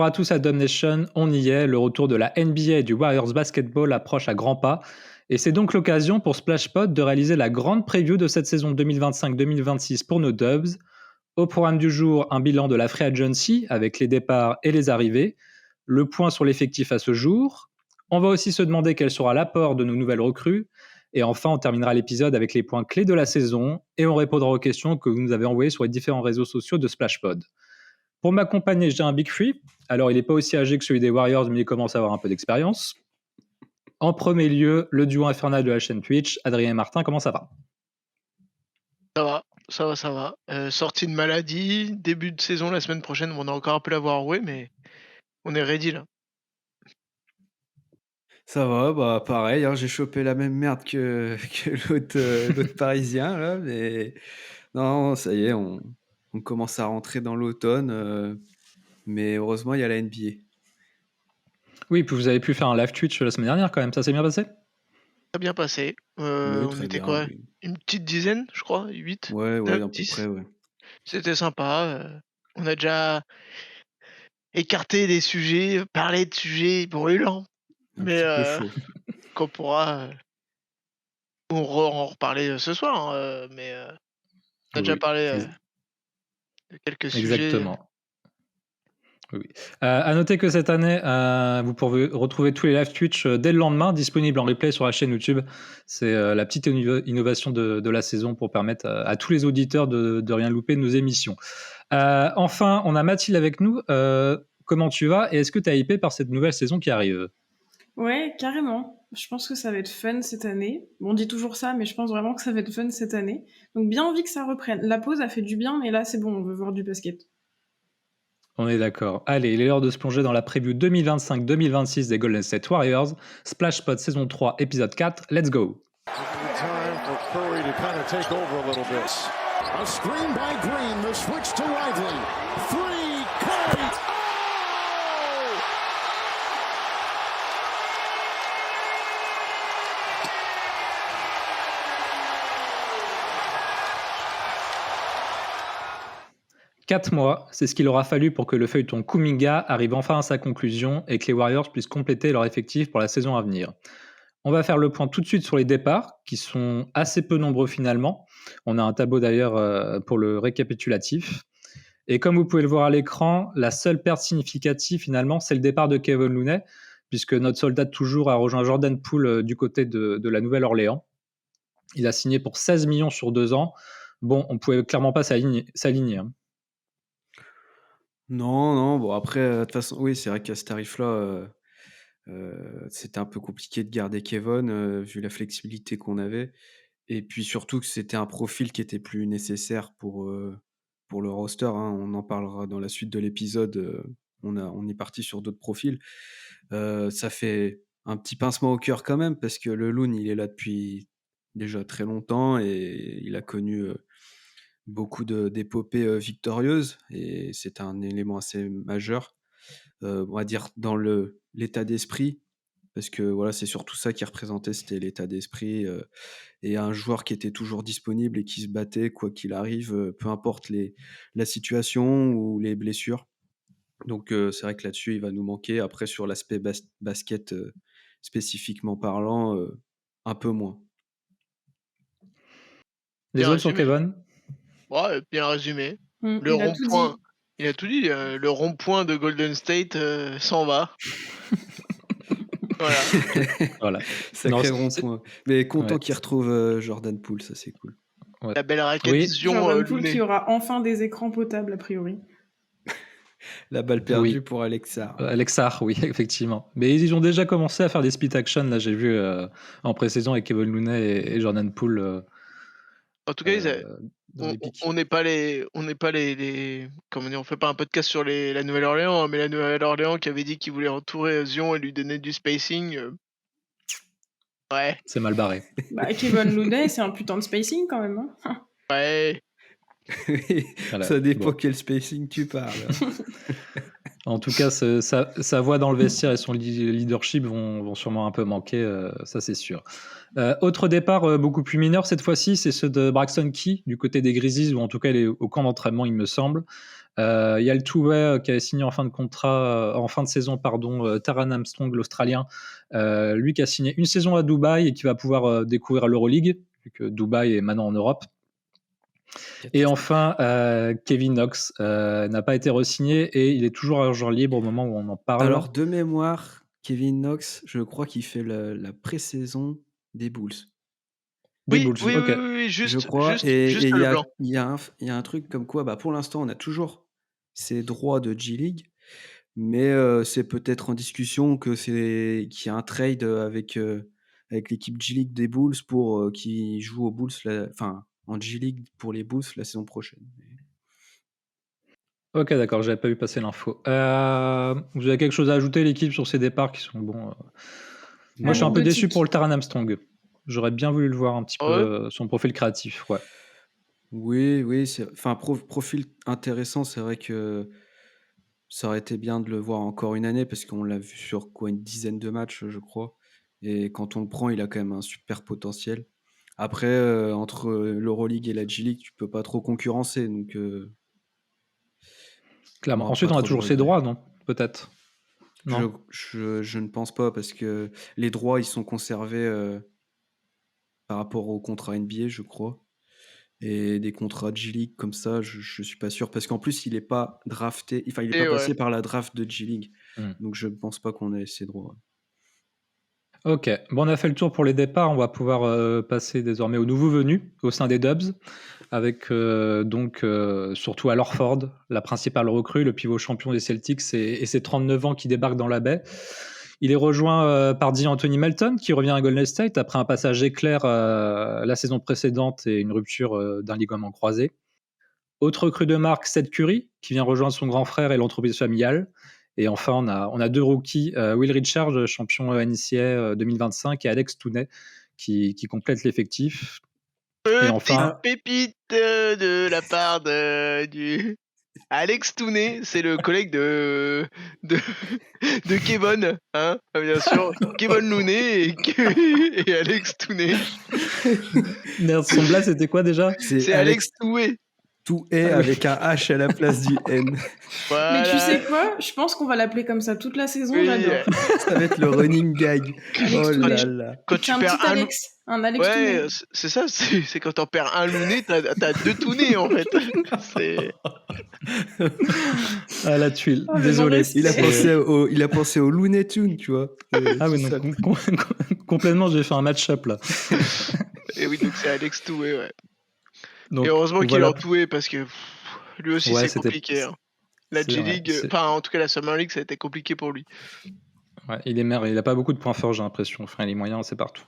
Bonjour à tous à Dub Nation, on y est, le retour de la NBA et du Warriors Basketball approche à grands pas. Et c'est donc l'occasion pour Splashpod de réaliser la grande preview de cette saison 2025-2026 pour nos Dubs. Au programme du jour, un bilan de la Free Agency avec les départs et les arrivées, le point sur l'effectif à ce jour. On va aussi se demander quel sera l'apport de nos nouvelles recrues. Et enfin, on terminera l'épisode avec les points clés de la saison et on répondra aux questions que vous nous avez envoyées sur les différents réseaux sociaux de Splashpod. Pour m'accompagner, j'ai un Big Free. Alors, il n'est pas aussi âgé que celui des Warriors, mais il commence à avoir un peu d'expérience. En premier lieu, le duo infernal de la chaîne Twitch, Adrien et Martin, comment ça va ? Ça va. Sortie de maladie, début de saison la semaine prochaine. On a encore un peu l'avoir roué, mais on est ready là. Ça va, bah pareil, hein, j'ai chopé la même merde que l'autre parisien, là, mais non, ça y est, on commence à rentrer dans l'automne, mais heureusement, il y a la NBA. Oui, puis vous avez pu faire un live Twitch la semaine dernière quand même, ça s'est bien passé ? Très bien passé. Oui, On très était bien, quoi oui. Une petite dizaine, je crois, 8, Ouais, 9, à peu 10. près, ouais. C'était sympa. On a déjà écarté des sujets, parlé de sujets brûlants, Un mais petit peu chaud. qu'on pourra en reparler ce soir. Mais on a déjà Oui, parlé de quelques sujets. exactement. Oui. À noter que cette année, vous pourrez retrouver tous les live Twitch dès le lendemain, disponibles en replay sur la chaîne YouTube. C'est la petite innovation de la saison pour permettre à tous les auditeurs de rien louper de nos émissions. Enfin, on a Mathilde avec nous. Comment tu vas et est-ce que tu es hypé par cette nouvelle saison qui arrive ? Ouais, carrément. Je pense que ça va être fun cette année. Bon, on dit toujours ça, mais je pense vraiment que ça va être fun cette année. Donc bien envie que ça reprenne. La pause a fait du bien, mais là c'est bon, on veut voir du basket. On est d'accord. Allez, il est l'heure de se plonger dans la preview 2025-2026 des Golden State Warriors. Splashpod saison 3, épisode 4. Let's go. A screen by Green, the switch to Lively. 3, Curry. Oh! 4 mois, c'est ce qu'il aura fallu pour que le feuilleton Kuminga arrive enfin à sa conclusion et que les Warriors puissent compléter leur effectif pour la saison à venir. On va faire le point tout de suite sur les départs, qui sont assez peu nombreux finalement. On a un tableau d'ailleurs pour le récapitulatif. Et comme vous pouvez le voir à l'écran, la seule perte significative finalement, c'est le départ de Kevin Looney, puisque notre soldat de toujours a rejoint Jordan Poole du côté de la Nouvelle-Orléans. Il a signé pour 16 millions sur 2 ans. Bon, on ne pouvait clairement pas s'aligner. Hein. Non, bon après, de toute façon, oui, c'est vrai qu'à ce tarif-là, c'était un peu compliqué de garder Kevon, vu la flexibilité qu'on avait. Et puis surtout que c'était un profil qui était plus nécessaire pour le roster, hein. On en parlera dans la suite de l'épisode. On est parti sur d'autres profils. Ça fait un petit pincement au cœur quand même parce que le Loon, il est là depuis déjà très longtemps et il a connu beaucoup d'épopées victorieuses et c'est un élément assez majeur, on va dire dans l'état d'esprit. Parce que voilà, c'est surtout ça qui représentait, c'était l'état d'esprit et un joueur qui était toujours disponible et qui se battait quoi qu'il arrive, peu importe la situation ou les blessures. Donc c'est vrai que là-dessus, il va nous manquer. Après, sur l'aspect basket spécifiquement parlant, un peu moins. Les autres sur Kevon ? Ouais, bien résumé. Le Il a tout rond-point, dit. il a tout dit. Le rond-point de Golden State s'en va. Voilà. Sacré rond-point. Mais content Ouais. qu'il retrouve Jordan Poole, ça c'est cool. Ouais. La belle racketisation. Jordan Poole qui aura enfin des écrans potables a priori. La balle perdue Oui. pour Alex Sarr. Alex Sarr, oui, effectivement. Mais ils ont déjà commencé à faire des split action, là j'ai vu en pré-saison avec Kevin Looney et Jordan Poole. En tout cas, on n'est pas les comment dire, on fait pas un podcast sur la Nouvelle-Orléans, mais la Nouvelle-Orléans qui avait dit qu'il voulait entourer Zion et lui donner du spacing. Ouais. C'est mal barré. Kevin Looney, c'est un putain de spacing quand même. Hein. Ouais. Voilà. Ça dépend quel spacing tu parles. En tout cas, sa voix dans le vestiaire et son leadership vont sûrement un peu manquer, ça c'est sûr. Autre départ beaucoup plus mineur cette fois-ci, c'est ceux de Braxton Key du côté des Grizzlies, ou en tout cas il est au camp d'entraînement il me semble. Il y a le two-way qui avait signé en fin de saison, Taran Armstrong, l'Australien, lui qui a signé une saison à Dubaï et qui va pouvoir découvrir l'Euroleague, vu que Dubaï est maintenant en Europe. Et enfin, Kevin Knox n'a pas été re-signé et il est toujours agent libre au moment où on en parle. Alors, de mémoire, Kevin Knox, je crois qu'il fait la pré-saison des Bulls. Oui, juste, je crois. juste Et il le blanc. y a un truc comme quoi, pour l'instant, on a toujours ces droits de G-League, mais c'est peut-être en discussion qu'il y a un trade avec l'équipe G-League des Bulls pour qui joue aux Bulls, en G-League pour les Bulls la saison prochaine. Ok, d'accord, j'avais pas vu passer l'info. Vous avez quelque chose à ajouter, l'équipe, sur ces départs qui sont bons Moi, je suis un peu déçu pour le Taran Armstrong. J'aurais bien voulu le voir un petit peu son profil créatif. Ouais. Oui, profil intéressant. C'est vrai que ça aurait été bien de le voir encore une année parce qu'on l'a vu sur une dizaine de matchs, je crois. Et quand on le prend, il a quand même un super potentiel. Après, entre l'Euroleague et la G-League, tu peux pas trop concurrencer. Donc, clairement. Ensuite, on a toujours ses droits, non? Peut-être. Non. Je ne pense pas parce que les droits, ils sont conservés par rapport au contrat NBA, je crois. Et des contrats G-League comme ça, je suis pas sûr. Parce qu'en plus, il est pas drafté. Enfin, il est pas passé par la draft de G-League. Donc, je pense pas qu'on ait ces droits. Ok, bon, on a fait le tour pour les départs. On va pouvoir passer désormais aux nouveaux venus au sein des Dubs, avec surtout Al Horford, la principale recrue, le pivot champion des Celtics et ses 39 ans qui débarque dans la baie. Il est rejoint par D'Anthony Melton, qui revient à Golden State après un passage éclair la saison précédente et une rupture d'un ligament croisé. Autre recrue de marque, Seth Curry, qui vient rejoindre son grand frère et l'entreprise familiale. Et enfin, on a deux rookies, Will Richard, champion NCAA 2025, et Alex Tooney, qui complètent l'effectif. Et enfin, pépite de la part du Alex Tooney, c'est le collègue de Kevon, hein, bien sûr, Kevon Looney et Alex Tooney. Merde, son blaze c'était quoi déjà? C'est Alex Toué. Toué avec un H à la place du N. Voilà. Mais tu sais quoi? Je pense qu'on va l'appeler comme ça toute la saison, j'adore. Ça va être le running gag. Oh là là. Quand tu perds un Alex ouais, c'est ça, c'est quand t'en perds un Looney, t'as deux Tooney en fait. C'est... Ah, la tuile, désolé. Il a pensé au Looney Tunes, tu vois. Ah oui, donc complètement, j'ai fait un match-up là. Et oui, donc c'est Alex Toué, ouais. Donc, et heureusement qu'il est en Toué parce que lui aussi c'est compliqué. Hein. La G-League, en tout cas la Summer League, ça a été compliqué pour lui. Ouais, il a pas beaucoup de points forts, j'ai l'impression. Enfin, les moyens, c'est partout.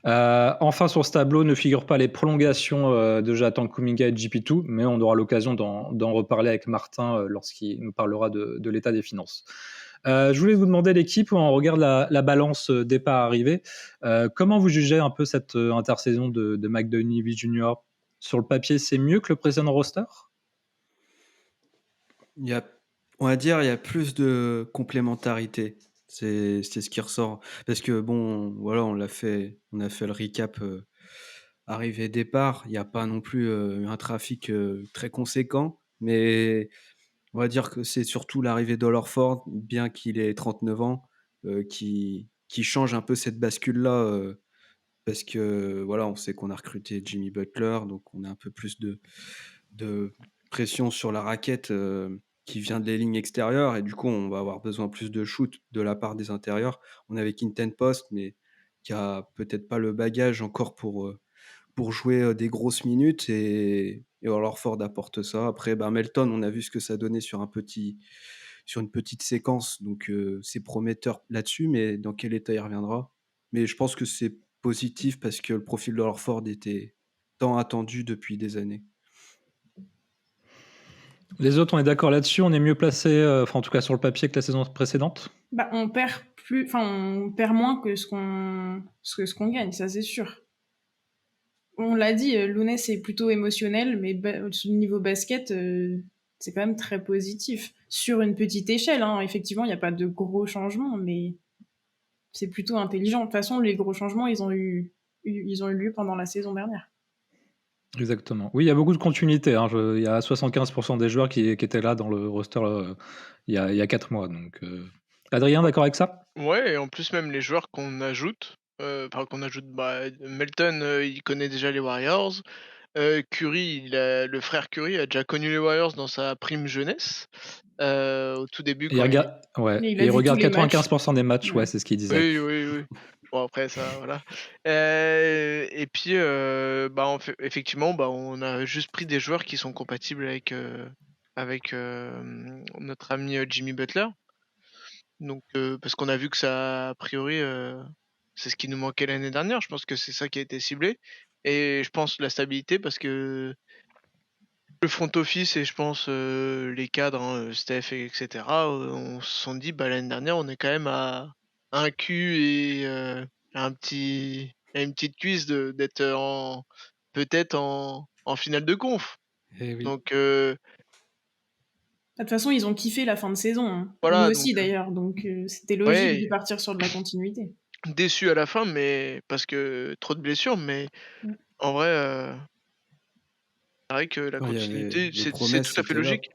Enfin, sur ce tableau ne figurent pas les prolongations de Jonathan Kuminga et GP2, mais on aura l'occasion d'en reparler avec Martin lorsqu'il nous parlera de l'état des finances. Je voulais vous demander, l'équipe, où on regarde la balance départ-arrivée, comment vous jugez un peu cette intersaison de McDonough Jr. Sur le papier, c'est mieux que le précédent roster? On va dire il y a plus de complémentarité. C'est ce qui ressort. Parce que bon, voilà, on a fait le recap arrivée-départ. Il n'y a pas non plus un trafic très conséquent, mais on va dire que c'est surtout l'arrivée d'Al Horford, bien qu'il ait 39 ans, qui change un peu cette bascule-là. Parce que voilà, on sait qu'on a recruté Jimmy Butler, donc on a un peu plus de pression sur la raquette qui vient des lignes extérieures, et du coup on va avoir besoin plus de shoot de la part des intérieurs. On avait Quinten Post, mais qui a peut-être pas le bagage encore pour jouer des grosses minutes, et Al Horford apporte ça. Après, Melton, on a vu ce que ça donnait sur une petite séquence, donc c'est prometteur là-dessus, mais dans quel état il reviendra. Mais je pense que c'est positif parce que le profil de Horford était tant attendu depuis des années. Les autres, on est d'accord là-dessus, on est mieux placé, en tout cas sur le papier, que la saison précédente? On perd moins que ce qu'on gagne, ça c'est sûr. On l'a dit, Looney c'est plutôt émotionnel, mais niveau basket, c'est quand même très positif. Sur une petite échelle, hein. Effectivement, il n'y a pas de gros changements, mais c'est plutôt intelligent. De toute façon, les gros changements, ils ont eu lieu pendant la saison dernière. Exactement. Oui, il y a beaucoup de continuité, hein. Il y a 75 des joueurs qui étaient là dans le roster, il y a 4 mois donc Adrien, d'accord avec ça? Ouais et en plus même les joueurs qu'on ajoute, Melton, il connaît déjà les Warriors. Curry, le frère Curry a déjà connu les Warriors dans sa prime jeunesse, au tout début Et il quand il regarde ouais, Mais il et a il vu tous regarde les matchs. 95 des matchs, ouais, Ouais. c'est ce qu'il disait. oui, oui, oui. Bon après ça, voilà. Et puis, effectivement, on a juste pris des joueurs qui sont compatibles avec notre ami, Jimmy Butler. Donc, parce qu'on a vu que ça a priori, c'est ce qui nous manquait l'année dernière. Je pense que c'est ça qui a été ciblé et je pense la stabilité parce que le front office et je pense, les cadres, hein, Steph et cetera, on se sont dit: «Bah, l'année dernière, on est quand même à un cul et à une petite cuisse d'être, peut-être en finale de conf». Eh oui. Donc, De toute façon, ils ont kiffé la fin de saison, hein. Nous voilà, aussi donc, d'ailleurs, donc c'était logique de ouais, partir sur de la continuité. déçu à la fin, mais parce que trop de blessures, mais Mmh. en vrai, c'est vrai que la Ouais, il y avait continuité, les c'est tout promesses à fait étaient là. logique.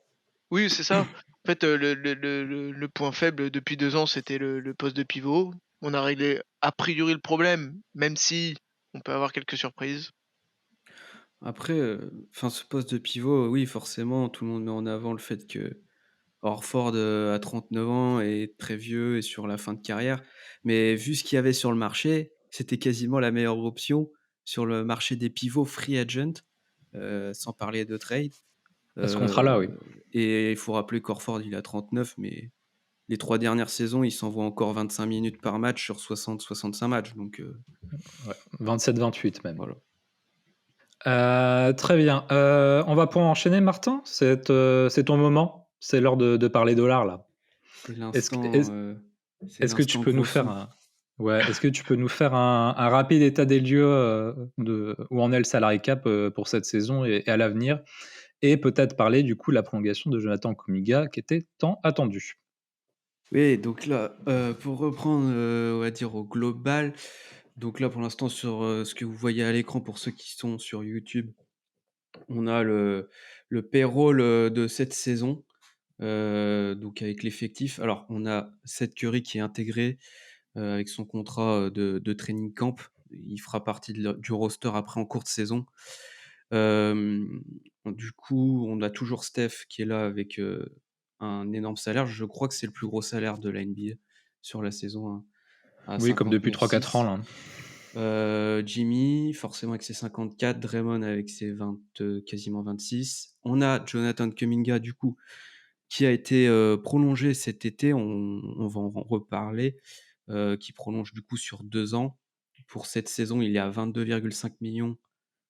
Oui, c'est ça. En fait, le point faible depuis 2 ans, c'était le poste de pivot. On a réglé a priori le problème, même si on peut avoir quelques surprises. Après, enfin, ce poste de pivot, oui, forcément, tout le monde met en avant le fait que Horford, a 39 ans est très vieux et sur la fin de carrière. Mais vu ce qu'il y avait sur le marché, c'était quasiment la meilleure option sur le marché des pivots free agent, sans parler de trade. À ce contrat-là, oui. Et il faut rappeler qu'Horford, il a 39, mais les 3 dernières saisons, il s'envoie encore 25 minutes par match sur 60-65 matchs. Donc, Ouais, 27-28 même. voilà. Très bien. On va pouvoir enchaîner, Martin? C'est ton moment. C'est l'heure de parler dollars, là. C'est Est-ce que l'instant, est-ce heu, c'est est-ce que tu l'instant peux nous gros faire sous. un ouais, est-ce que tu peux nous faire un rapide état des lieux, de où en est le salary cap, pour cette saison et à l'avenir? Et peut-être parler, du coup, de la prolongation de Jonathan Kuminga qui était tant attendue. Oui, donc là, pour reprendre, on va dire au global, donc là, pour l'instant, sur, ce que vous voyez à l'écran pour ceux qui sont sur YouTube, on a le payroll, de cette saison, donc avec l'effectif. Alors, on a Seth Curry qui est intégré, avec son contrat, de training camp. Il fera partie du roster après en cours de saison. Hem, du coup, on a toujours Steph qui est là avec, un énorme salaire. Je crois que c'est le plus gros salaire de la NBA sur la saison, hein, à Oui, comme depuis 3-4 ans, 59,6. là. Jimmy, forcément avec ses 54, Draymond avec ses 20, quasiment 26. On a Jonathan Kuminga du coup, qui a été, prolongé cet été, on va en reparler, qui prolonge du coup sur 2 ans. Pour cette saison, il est à 22,5 millions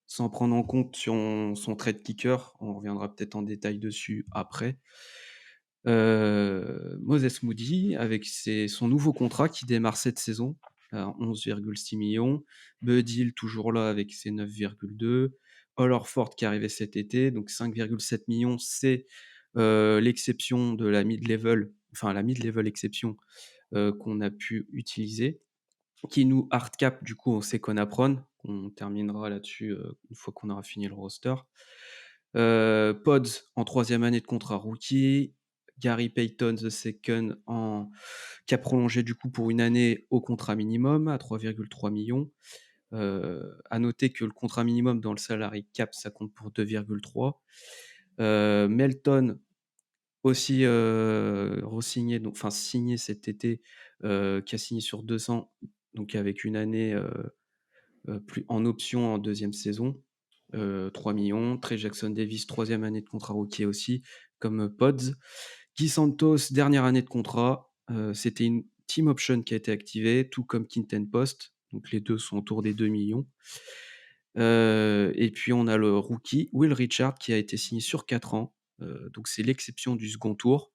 sans prendre en compte son trade kicker. On reviendra peut-être en détail dessus après. Moses Moody avec son nouveau contrat qui démarre cette saison à 11,6 millions. Bud Hill toujours là avec ses 9,2. Al Horford qui arrivait cet été, donc 5,7 millions, c'est, l'exception de la mid-level, enfin la mid-level exception, qu'on a pu utiliser. Qui nous hard cap du coup, c'est Konapron. On terminera là-dessus, une fois qu'on aura fini le roster. Pods en troisième année de contrat rookie. Gary Payton II qui a prolongé du coup pour une année au contrat minimum à 3,3 millions. À noter que le contrat minimum dans le salary cap, ça compte pour 2,3. Melton aussi, re-signé, donc enfin signé cet été, qui a signé sur 200, donc avec une année, plus en option en deuxième saison, 3 millions. Trey Jackson Davis, troisième année de contrat rookie aussi, comme, Pods. Guy Santos, dernière année de contrat, c'était une team option qui a été activée, tout comme Quinten Post, donc les 2 sont autour des 2 millions. Et puis on a le rookie Will Richard qui a été signé sur 4 ans, donc c'est l'exception du second tour,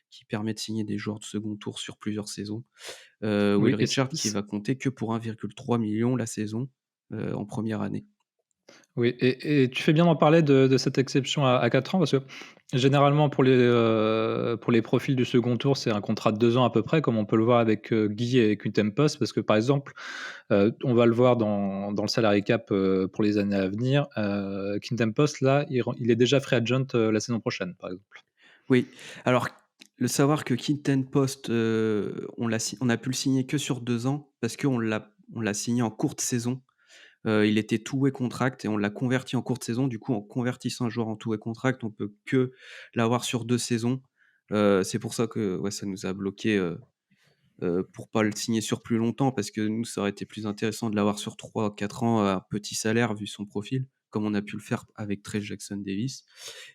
qui permet de signer des joueurs de second tour sur plusieurs saisons. Will Oui et c Richard qui c va compter que pour 1,3 million la saison, en première année. Oui, et tu fais bien d'en parler de cette exception à 4 ans parce que généralement pour les profils du second tour, c'est un contrat de 2 ans à peu près, comme on peut le voir avec Guy et Quinten Post, parce que par exemple, on va le voir dans le salary cap pour les années à venir. Quinten Post, là, il est déjà free agent la saison prochaine, par exemple. Oui, alors le savoir que Quinten Post, on a pu le signer que sur 2 ans parce qu'on l'a signé en courte saison. Il était two-way contract et on l'a converti en courte saison. Du coup, en convertissant un joueur en two-way contract, on peut que l'avoir sur 2 saisons. C'est pour ça que ouais, ça nous a bloqué pour pas le signer sur plus longtemps parce que nous, ça aurait été plus intéressant de l'avoir sur 3-4 ans à petit salaire vu son profil, comme on a pu le faire avec Trey Jackson-Davis.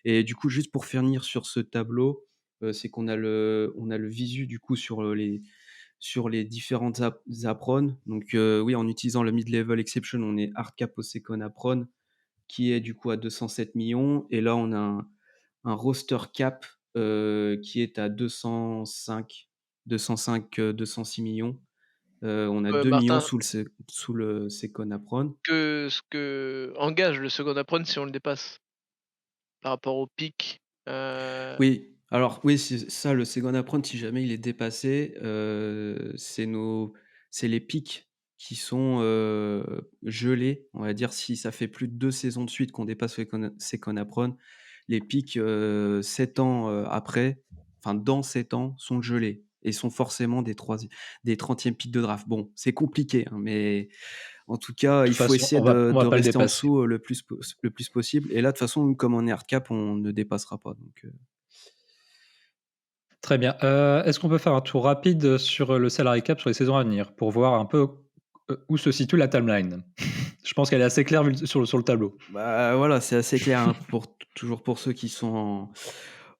Et du coup, juste pour finir sur ce tableau, c'est qu'on a le visu du coup sur les différentes aprons. Donc oui, en utilisant le mid-level exception, on est hard cap au second apron qui est du coup à 207 millions. Et là, on a un roster cap qui est à 205, 206 millions. On a 2 millions Martin, sous le second apron. ce que engage le second apron si on le dépasse par rapport au pic. Oui, alors oui, c'est ça, le second apron, si jamais il est dépassé, c'est les pics qui sont gelés. On va dire si ça fait plus de 2 saisons de suite qu'on dépasse le second apron, les pics 7 ans après, enfin dans 7 ans, sont gelés et sont forcément des 30e pics de draft. Bon, c'est compliqué, hein, mais en tout cas, De il toute faut façon, essayer on de va pas le rester en dépasser. dessous le plus possible. Et là, de toute façon, comme on est hard cap, on ne dépassera pas. Donc, Très bien. Est-ce qu'on peut faire un tour rapide sur le salary cap sur les saisons à venir pour voir un peu où se situe la timeline? Je pense qu'elle est assez claire sur le tableau. bah, voilà, c'est assez clair, hein, toujours pour ceux qui sont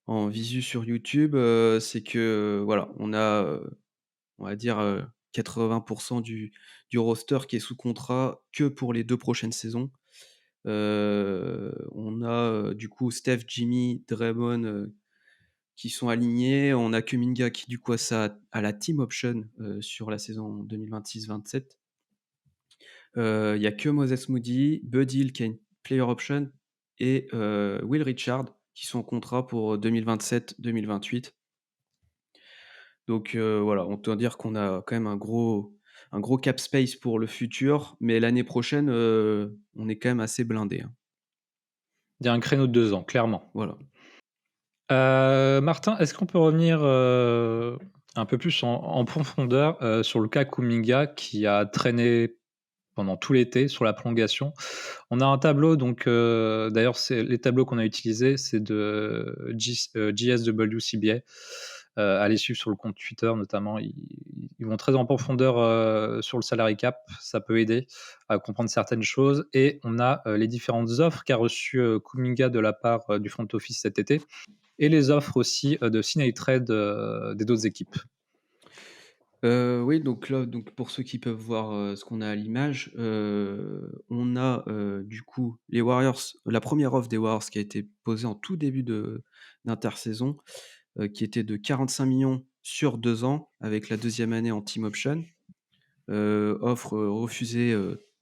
en visu sur YouTube, c'est que, voilà, on a, on va dire, 80 du roster qui est sous contrat que pour les 2 prochaines saisons. On a, du coup, Steph, Jimmy, Draymond, qui sont alignés. On a Kuminga qui, du coup, a la team option, sur la saison 2026-27. Il y a que Moses Moody, Bud Hill qui a une player option et Will Richard qui sont en contrat pour 2027-2028. Donc voilà, on peut dire qu'on a quand même un gros cap space pour le futur, mais l'année prochaine, on est quand même assez blindé, hein. Il y a un créneau de 2 ans, clairement. Voilà. Martin, est-ce qu'on peut revenir, un peu plus en profondeur, sur le cas Kuminga qui a traîné pendant tout l'été sur la prolongation? On a un tableau donc, d'ailleurs c'est les tableaux qu'on a utilisés, c'est de JSWCBA. Allez suivre sur le compte Twitter notamment, ils vont très en profondeur, sur le salary cap, ça peut aider à comprendre certaines choses et on a, les différentes offres qu'a reçues, Kuminga de la part, du front office cet été et les offres aussi, de sign and trade, des d'autres équipes. Oui, donc là, donc pour ceux qui peuvent voir, ce qu'on a à l'image, on a, du coup, les Warriors, la première offre des Warriors qui a été posée en tout début d'intersaison, qui était de 45 millions sur 2 ans avec la deuxième année en team option. Offre, refusée,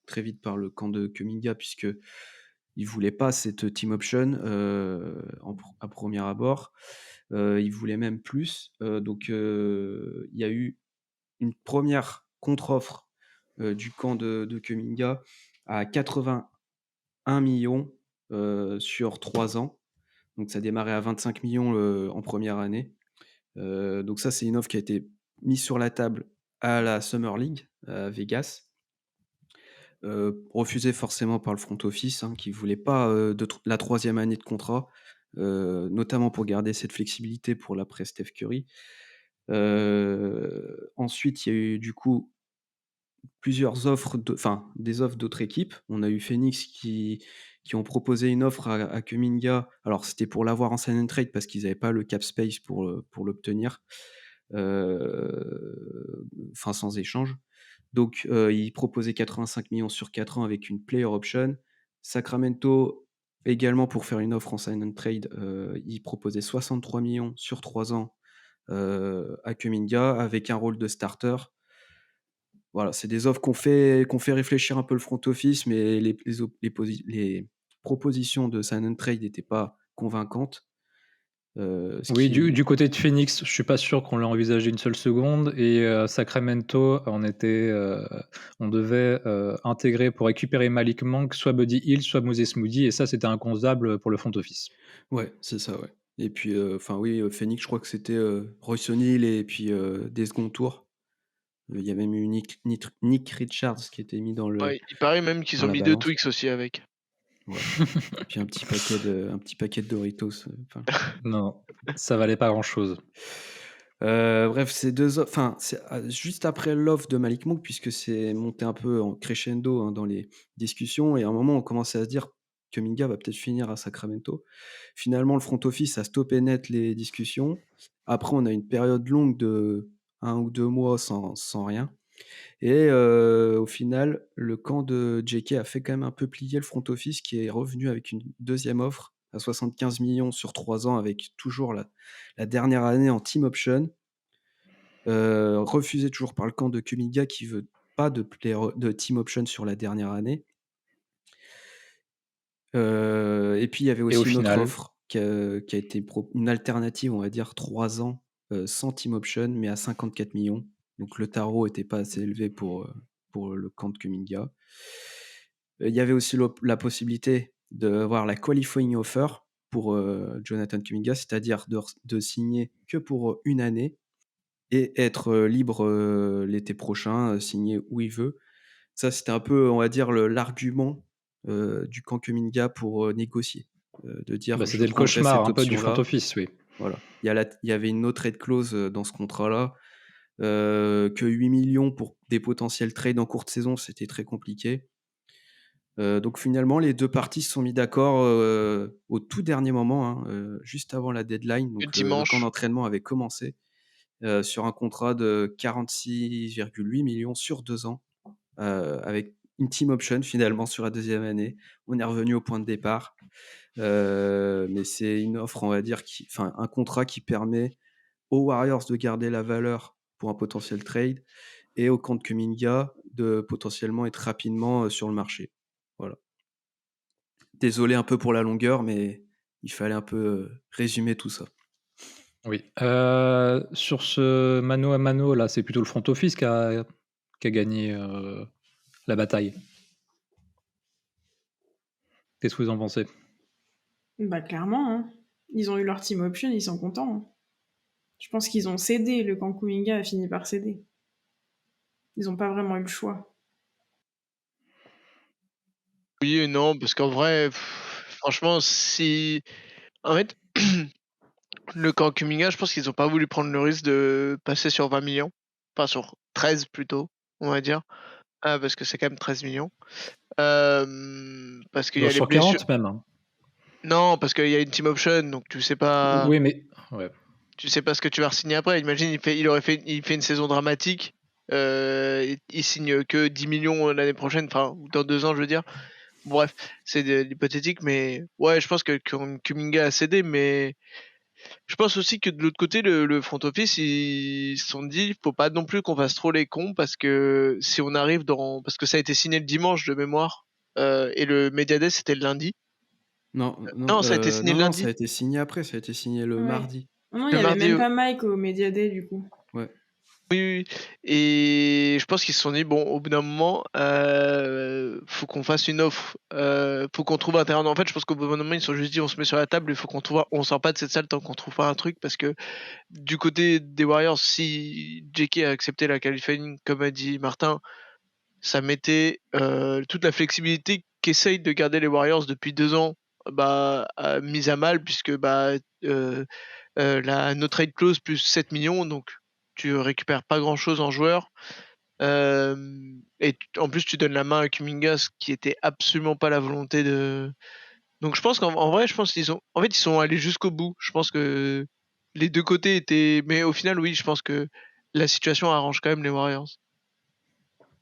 très vite par le camp de Kuminga puisqu'il ne voulait pas cette team option, à premier abord. Il voulait même plus, donc il y a eu une première contre-offre du camp de Kuminga à 81 millions sur 3 ans. Donc ça démarrait à 25 millions en première année. Donc ça, c'est une offre qui a été mise sur la table à la Summer League à Vegas. Refusée forcément par le front office, hein, qui ne voulait pas la troisième année de contrat, notamment pour garder cette flexibilité pour l'après Steph Curry. Ensuite, il y a eu du coup plusieurs offres, des offres d'autres équipes. On a eu Phoenix qui ont proposé une offre à Kuminga. Alors, c'était pour l'avoir en sign and trade parce qu'ils n'avaient pas le cap space pour l'obtenir, sans échange. Donc, ils proposaient 85 millions sur 4 ans avec une player option. Sacramento, également pour faire une offre en sign and trade, ils proposaient 63 millions sur 3 ans à Kuminga avec un rôle de starter. Voilà, c'est des offres qu'on fait réfléchir un peu le front office, mais les propositions de sign and trade n'étaient pas convaincantes. Oui, du côté de Phoenix, je suis pas sûr qu'on l'a envisagé une seule seconde. Et Sacramento, on devait intégrer pour récupérer Malik Monk soit Buddy Hield, soit Moses Moody, et ça, c'était inconcevable pour le front office. Ouais, c'est ça, ouais. Et puis, oui, Phoenix, je crois que c'était Royce O'Neal et puis Desmond Tour. Il y a même eu Nick Richards qui était mis dans il paraît même qu'ils dans ont la mis 2 balance. Twix aussi avec. Ouais. Puis un petit paquet de Doritos. Non, ça valait pas grand-chose. Bref, ces deux offres, c'est juste après l'offre de Malik Monk, puisque c'est monté un peu en crescendo dans les discussions, et à un moment, on commençait à se dire que Kuminga va peut-être finir à Sacramento. Finalement, le front office a stoppé net les discussions. Après, on a une période longue de 1 ou 2 mois sans rien. Et au final, le camp de JK a fait quand même un peu plier le front office, qui est revenu avec une deuxième offre à 75 millions sur 3 ans, avec toujours la dernière année en team option. Refusé toujours par le camp de Kuminga, qui veut pas de team option sur la dernière année. Et puis il y avait Et au aussi une autre final, offre qui a été une alternative, on va dire 3 ans, sans team option, mais à 54 millions. Donc le tarot était pas assez élevé pour le camp de Kuminga. Il y avait aussi la possibilité d'avoir la qualifying offer pour Jonathan Kuminga, c'est-à-dire de signer que pour une année et être libre l'été prochain, signer où il veut. Ça, c'était un peu, on va dire, l'argument du camp Kuminga pour négocier. De dire, je c'était le prendrai cauchemar cette un peu du front option-là. office, oui. Voilà. Il y avait une no trade clause dans ce contrat-là. Que 8 millions pour des potentiels trades en courte saison, c'était très compliqué. Donc finalement, les deux parties se sont mis d'accord au tout dernier moment, juste avant la deadline. Le Donc le camp dimanche. d'entraînement avait commencé sur un contrat de 46,8 millions sur 2 ans, avec une team option finalement sur la deuxième année. On est revenu au point de départ. Mais c'est une offre, on va dire, un contrat qui permet aux Warriors de garder la valeur pour un potentiel trade, et au camp de Kuminga de potentiellement être rapidement sur le marché. Voilà. Désolé un peu pour la longueur, mais il fallait un peu résumer tout ça. Oui. Sur ce mano à mano, là, c'est plutôt le front office qui a gagné la bataille. Qu'est-ce que vous en pensez? Bah clairement, hein. Ils ont eu leur team option, ils sont contents. Hein. Je pense qu'ils ont cédé, le camp Kuminga a fini par céder. Ils n'ont pas vraiment eu le choix. Oui et non, parce qu'en vrai, franchement, si... En fait, le camp Kuminga, je pense qu'ils n'ont pas voulu prendre le risque de passer sur 20 millions. Enfin, sur 13 plutôt, on va dire. Parce que c'est quand même 13 millions. Parce qu'il y a les Sur blessures. 40 même. Hein. Non, parce qu'il y a une team option, donc tu sais pas... Oui, mais... Ouais. Tu sais pas ce que tu vas signer après. Imagine, il fait une saison dramatique. Il signe que 10 millions l'année prochaine, enfin, ou dans 2 ans, je veux dire. Bref, c'est de l'hypothétique, mais ouais, je pense que Kuminga a cédé, mais je pense aussi que de l'autre côté, le front office, ils se sont dit, faut pas non plus qu'on fasse trop les cons, parce que si on arrive parce que ça a été signé le dimanche de mémoire, et le Media Day, c'était le lundi. Non, Non, ça a été signé le lundi. ça a été signé après, ça a été signé le mardi. Non, il y avait même pas Mike au Media Day, du coup. Ouais. Oui, et je pense qu'ils se sont dit, bon, au bout d'un moment, faut qu'on fasse une offre, faut qu'on trouve un terrain. En fait, je pense qu'au bout d'un moment, ils se sont juste dit, on se met sur la table, il faut qu'on trouve, on sort pas de cette salle tant qu'on trouve pas un truc, parce que du côté des Warriors, si JK a accepté la qualifying, comme a dit Martin, ça mettait toute la flexibilité qu'essayent de garder les Warriors depuis 2 ans, mise à mal, puisque la no trade clause plus 7 millions, donc tu récupères pas grand chose en joueur. Et en plus, tu donnes la main à Kuminga, ce qui était absolument pas la volonté de. Donc je pense qu'en vrai, je pense qu'ils ils sont allés jusqu'au bout. Je pense que les deux côtés étaient. Mais au final, oui, je pense que la situation arrange quand même les Warriors.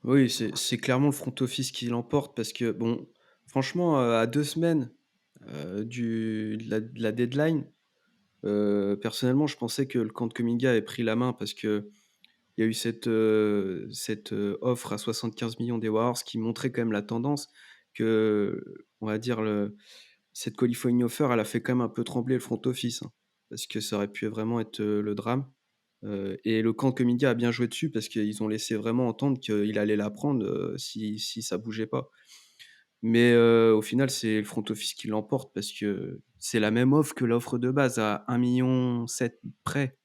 Oui, c'est clairement le front office qui l'emporte, parce que, bon, franchement, à 2 semaines de la deadline, personnellement, je pensais que le camp de Kuminga avait pris la main, parce que il y a eu cette offre à 75 millions des Warriors qui montrait quand même la tendance que, on va dire, cette qualifying offer, elle a fait quand même un peu trembler le front office, hein, parce que ça aurait pu vraiment être le drame. Et le camp de Kuminga a bien joué dessus parce qu'ils ont laissé vraiment entendre qu'il allait la prendre si ça bougeait pas. Mais au final, c'est le front office qui l'emporte parce que c'est la même offre que l'offre de base à 1,7 million près.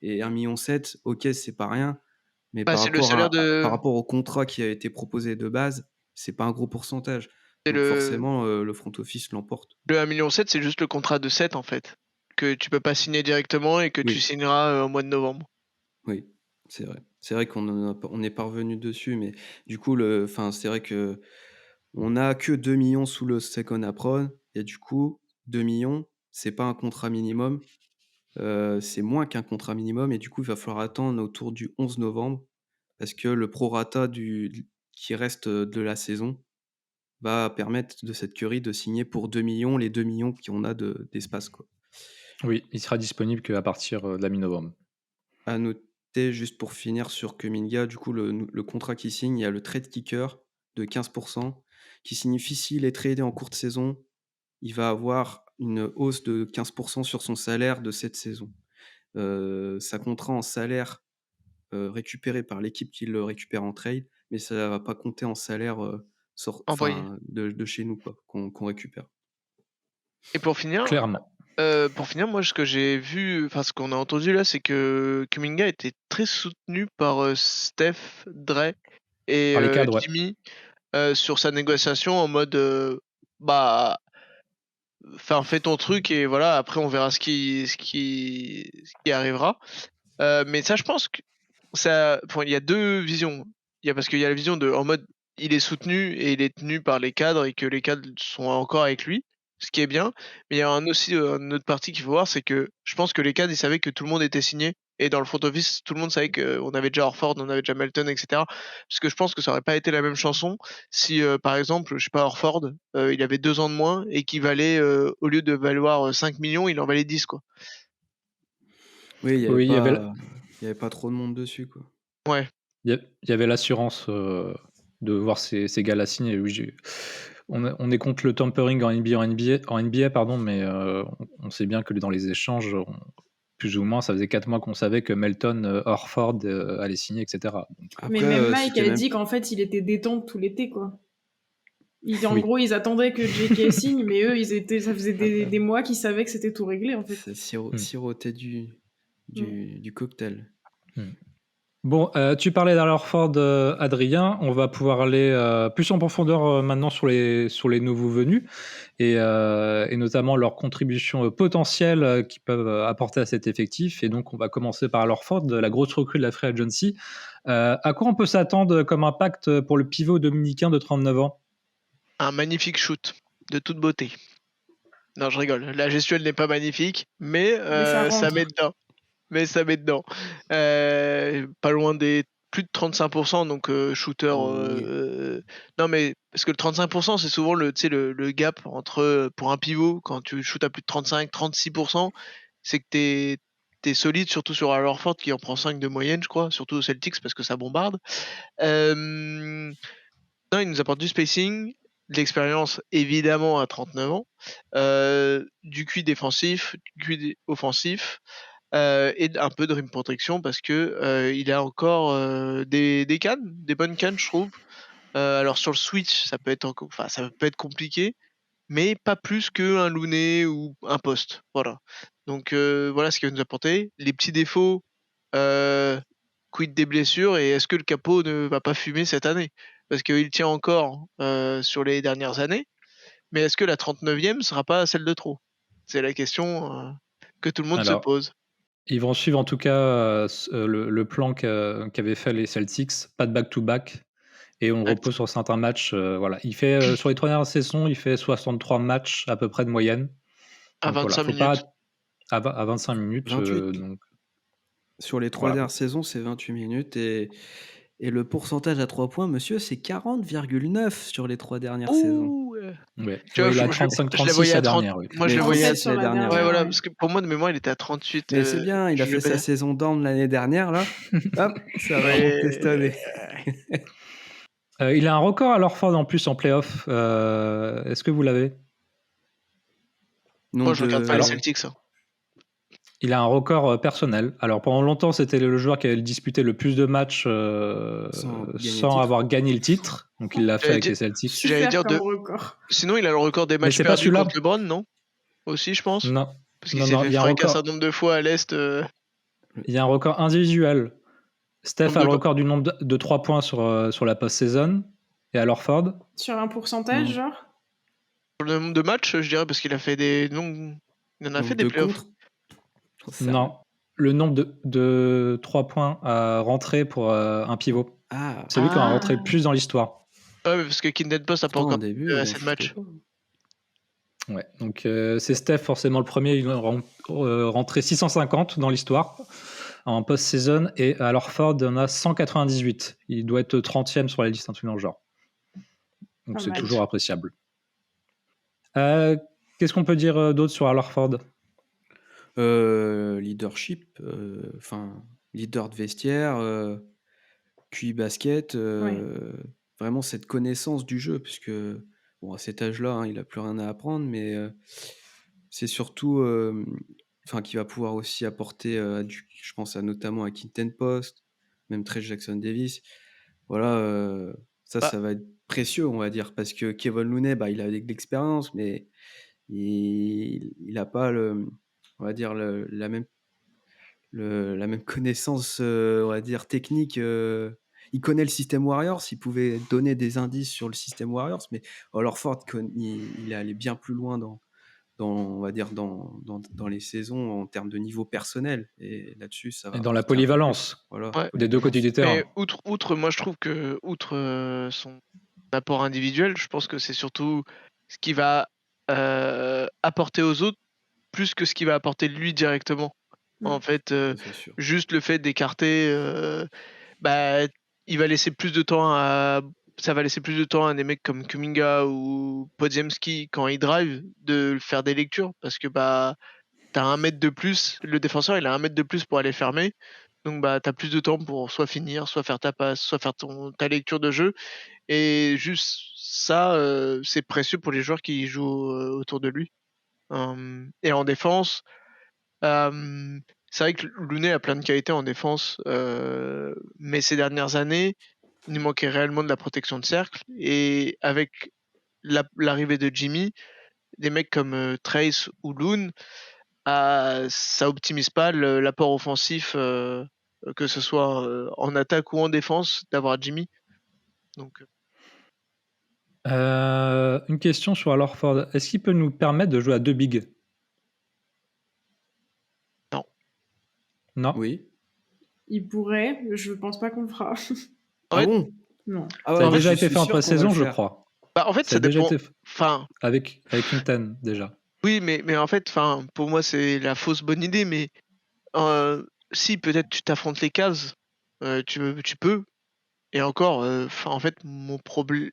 Et 1,7 million, ok, c'est pas rien, mais Bah, c'est le salaire par rapport au contrat qui a été proposé de base, c'est pas un gros pourcentage. Donc forcément, le front office l'emporte. Le 1,7 million, c'est juste le contrat de 7 en fait, que tu peux pas signer directement et que tu signeras au mois de novembre. Oui, c'est vrai. C'est vrai qu'on est parvenu dessus, mais du coup, c'est vrai que on a que 2 millions sous le second apron, et du coup, 2 millions, c'est pas un contrat minimum, c'est moins qu'un contrat minimum, et du coup, il va falloir attendre autour du 11 novembre, parce que le prorata qui reste de la saison va permettre de cette Curry de signer pour 2 millions, les 2 millions qu'on a d'espace, quoi. Oui, il sera disponible qu'à partir de la mi-novembre. À noter, juste pour finir sur Kuminga, du coup, le contrat qu'il signe, il y a le trade kicker de 15%, qui signifie s'il est tradé en courte saison, il va avoir une hausse de 15% sur son salaire de cette saison. Ça comptera en salaire récupéré par l'équipe qui le récupère en trade, mais ça ne va pas compter en salaire de chez nous, quoi, qu'on récupère. Et pour finir, Clairement. moi, ce que j'ai vu, ce qu'on a entendu là, c'est que Kuminga était très soutenu par Steph, Dre et Par les cadres, Jimmy sur sa négociation en mode fais ton truc et voilà, après on verra ce qui arrivera. Mais ça, je pense que ça, il y a deux visions. Parce qu'il y a la vision en mode il est soutenu et il est tenu par les cadres et que les cadres sont encore avec lui, ce qui est bien. Mais il y a aussi une autre partie qu'il faut voir, c'est que je pense que les cadres, ils savaient que tout le monde était signé. Et dans le front office, tout le monde savait qu'on avait déjà Horford, on avait déjà Melton, etc. Parce que je pense que ça aurait pas été la même chanson si, par exemple, je sais pas, Horford, il avait 2 ans de moins et qu'il valait, au lieu de valoir 5 millions, il en valait 10, quoi. Oui, il y avait pas trop de monde dessus, quoi. Ouais. Il y avait l'assurance de voir ces gars-là signer. Oui, on est contre le tampering en NBA, pardon, mais on sait bien que dans les échanges, plus ou moins, ça faisait 4 mois qu'on savait que Melton, Horford allait signer, etc. Après, mais même Mike avait dit qu'en fait, il était détente tout l'été, quoi. En gros, ils attendaient que JK signe, mais eux, ça faisait des mois qu'ils savaient que c'était tout réglé, en fait. Ça sirotait du cocktail. Bon, tu parlais d'Horford, Adrien. On va pouvoir aller plus en profondeur maintenant sur les nouveaux venus et notamment leurs contributions potentielles qu'ils peuvent apporter à cet effectif. Et donc, on va commencer par Horford, la grosse recrue de la Free Agency. À quoi on peut s'attendre comme impact pour le pivot dominicain de 39 ans? Un magnifique shoot, de toute beauté. Non, je rigole. La gestuelle n'est pas magnifique, mais ça met dedans. Pas loin des plus de 35%, donc shooter. Non, mais parce que le 35%, c'est souvent le gap entre, pour un pivot, quand tu shootes à plus de 35-36%, c'est que t'es solide, surtout sur Al Horford qui en prend 5 de moyenne, je crois, surtout aux Celtics parce que ça bombarde. Non, il nous apporte du spacing, de l'expérience évidemment à 39 ans, du QI défensif, du QI offensif, et un peu de rim protection parce que il a encore des bonnes cannes, je trouve. Alors sur le switch, ça peut être compliqué, mais pas plus qu'un Looney ou un poste. Voilà. Donc voilà ce qu'il va nous apporter. Les petits défauts, quid des blessures et est-ce que le capot ne va pas fumer cette année? Parce qu'il tient encore sur les dernières années, mais est-ce que la 39e sera pas celle de trop? C'est la question que tout le monde se pose. Ils vont suivre en tout cas le plan qu'avaient fait les Celtics, pas de back-to-back, et on repose sur certains matchs. Voilà. Il fait, sur les 3 dernières saisons, il fait 63 matchs à peu près de moyenne. À 25 minutes. À 25 minutes. 28. Sur les 3 dernières saisons, c'est 28 minutes. Et Et le pourcentage à 3 points, monsieur, c'est 40,9 sur les 3 dernières saisons. Ouh! Ouais. Tu vois, Ouais, il a je la 35-36 voyais la à 30. dernière, oui. Moi, je Mais le voyais à 36 la dernière. ouais, dernière, voilà, ouais. parce que pour moi, de mémoire, il était à 38. Mais c'est bien, il a fait sa saison d'armes l'année dernière, là. Hop, ça va remonter cette année. Il a un record à l'Orford en plus en playoff. Est-ce que vous l'avez? Moi, je regarde pas les Celtics. Hein. Il a un record personnel. Alors pendant longtemps, c'était le joueur qui avait disputé le plus de matchs sans avoir gagné le titre. Donc il l'a fait avec les Celtics. Super comme record. Sinon, il a le record des matchs perdus contre LeBron, non? Aussi, je pense. Non. Parce qu'il s'est fait fracasser un nombre de fois à l'Est. Il y a un record individuel. Steph a le record du nombre de 3 points sur la post-saison. Et à l'Orford? Sur un pourcentage, genre? Sur le nombre de matchs, je dirais, parce qu'il a fait des... Il en a fait des playoffs. Non. Le nombre de 3 points à rentrer pour un pivot. C'est lui qui en a rentré le plus dans l'histoire. Ouais, parce que Kendall Post n'a pas encore assez de matchs. Ouais, donc c'est Steph forcément le premier. Il a rentré 650 dans l'histoire en post-saison. Et à l'Orford, on a 198. Il doit être 30e sur la liste, un truc dans le genre. Donc c'est toujours appréciable. Qu'est-ce qu'on peut dire d'autre sur Al Horford? Leadership, leader de vestiaire, QI basket, vraiment cette connaissance du jeu, puisque bon, à cet âge-là, hein, il n'a plus rien à apprendre, mais c'est surtout qu'il va pouvoir aussi apporter, je pense notamment à Quinten Post, même Trey Jackson-Davis. Voilà, ça va être précieux, on va dire, parce que Kevin Looney, il a de l'expérience, mais il n'a pas on va dire la même connaissance, on va dire technique. Il connaît le système Warriors, il pouvait donner des indices sur le système Warriors, mais Al Horford, il est allé bien plus loin on va dire dans les saisons en termes de niveau personnel, et là-dessus ça va. Et dans la polyvalence, des deux côtés du terrain. Mais outre, moi je trouve que son apport individuel, je pense que c'est surtout ce qui va apporter aux autres plus que ce qui va apporter lui directement. En fait, juste le fait d'écarter, il va laisser plus de temps ça va laisser plus de temps à des mecs comme Kuminga ou Podziemski quand ils drive de faire des lectures, parce que t'as 1 mètre de plus, le défenseur il a 1 mètre de plus pour aller fermer, donc t'as plus de temps pour soit finir, soit faire ta passe, soit faire ta lecture de jeu, et juste ça, c'est précieux pour les joueurs qui jouent autour de lui. Et en défense, c'est vrai que Looney a plein de qualités en défense, mais ces dernières années, il nous manquait réellement de la protection de cercle, et avec l'arrivée de Jimmy, des mecs comme Trace ou Loon, ça optimise pas l'apport offensif, que ce soit en attaque ou en défense, d'avoir Jimmy. Donc, une question sur Al Horford. Est-ce qu'il peut nous permettre de jouer à 2 bigs? Non. Oui. Il pourrait, je pense pas qu'on le fera. Ah bon? Non. Ça a déjà été fait en pré-saison, je crois. En fait, ça dépend. Avec Quinten, déjà. Oui, mais en fait, pour moi, c'est la fausse bonne idée, mais si peut-être tu t'affrontes les Cavs, tu peux. Et encore, en fait, mon problème.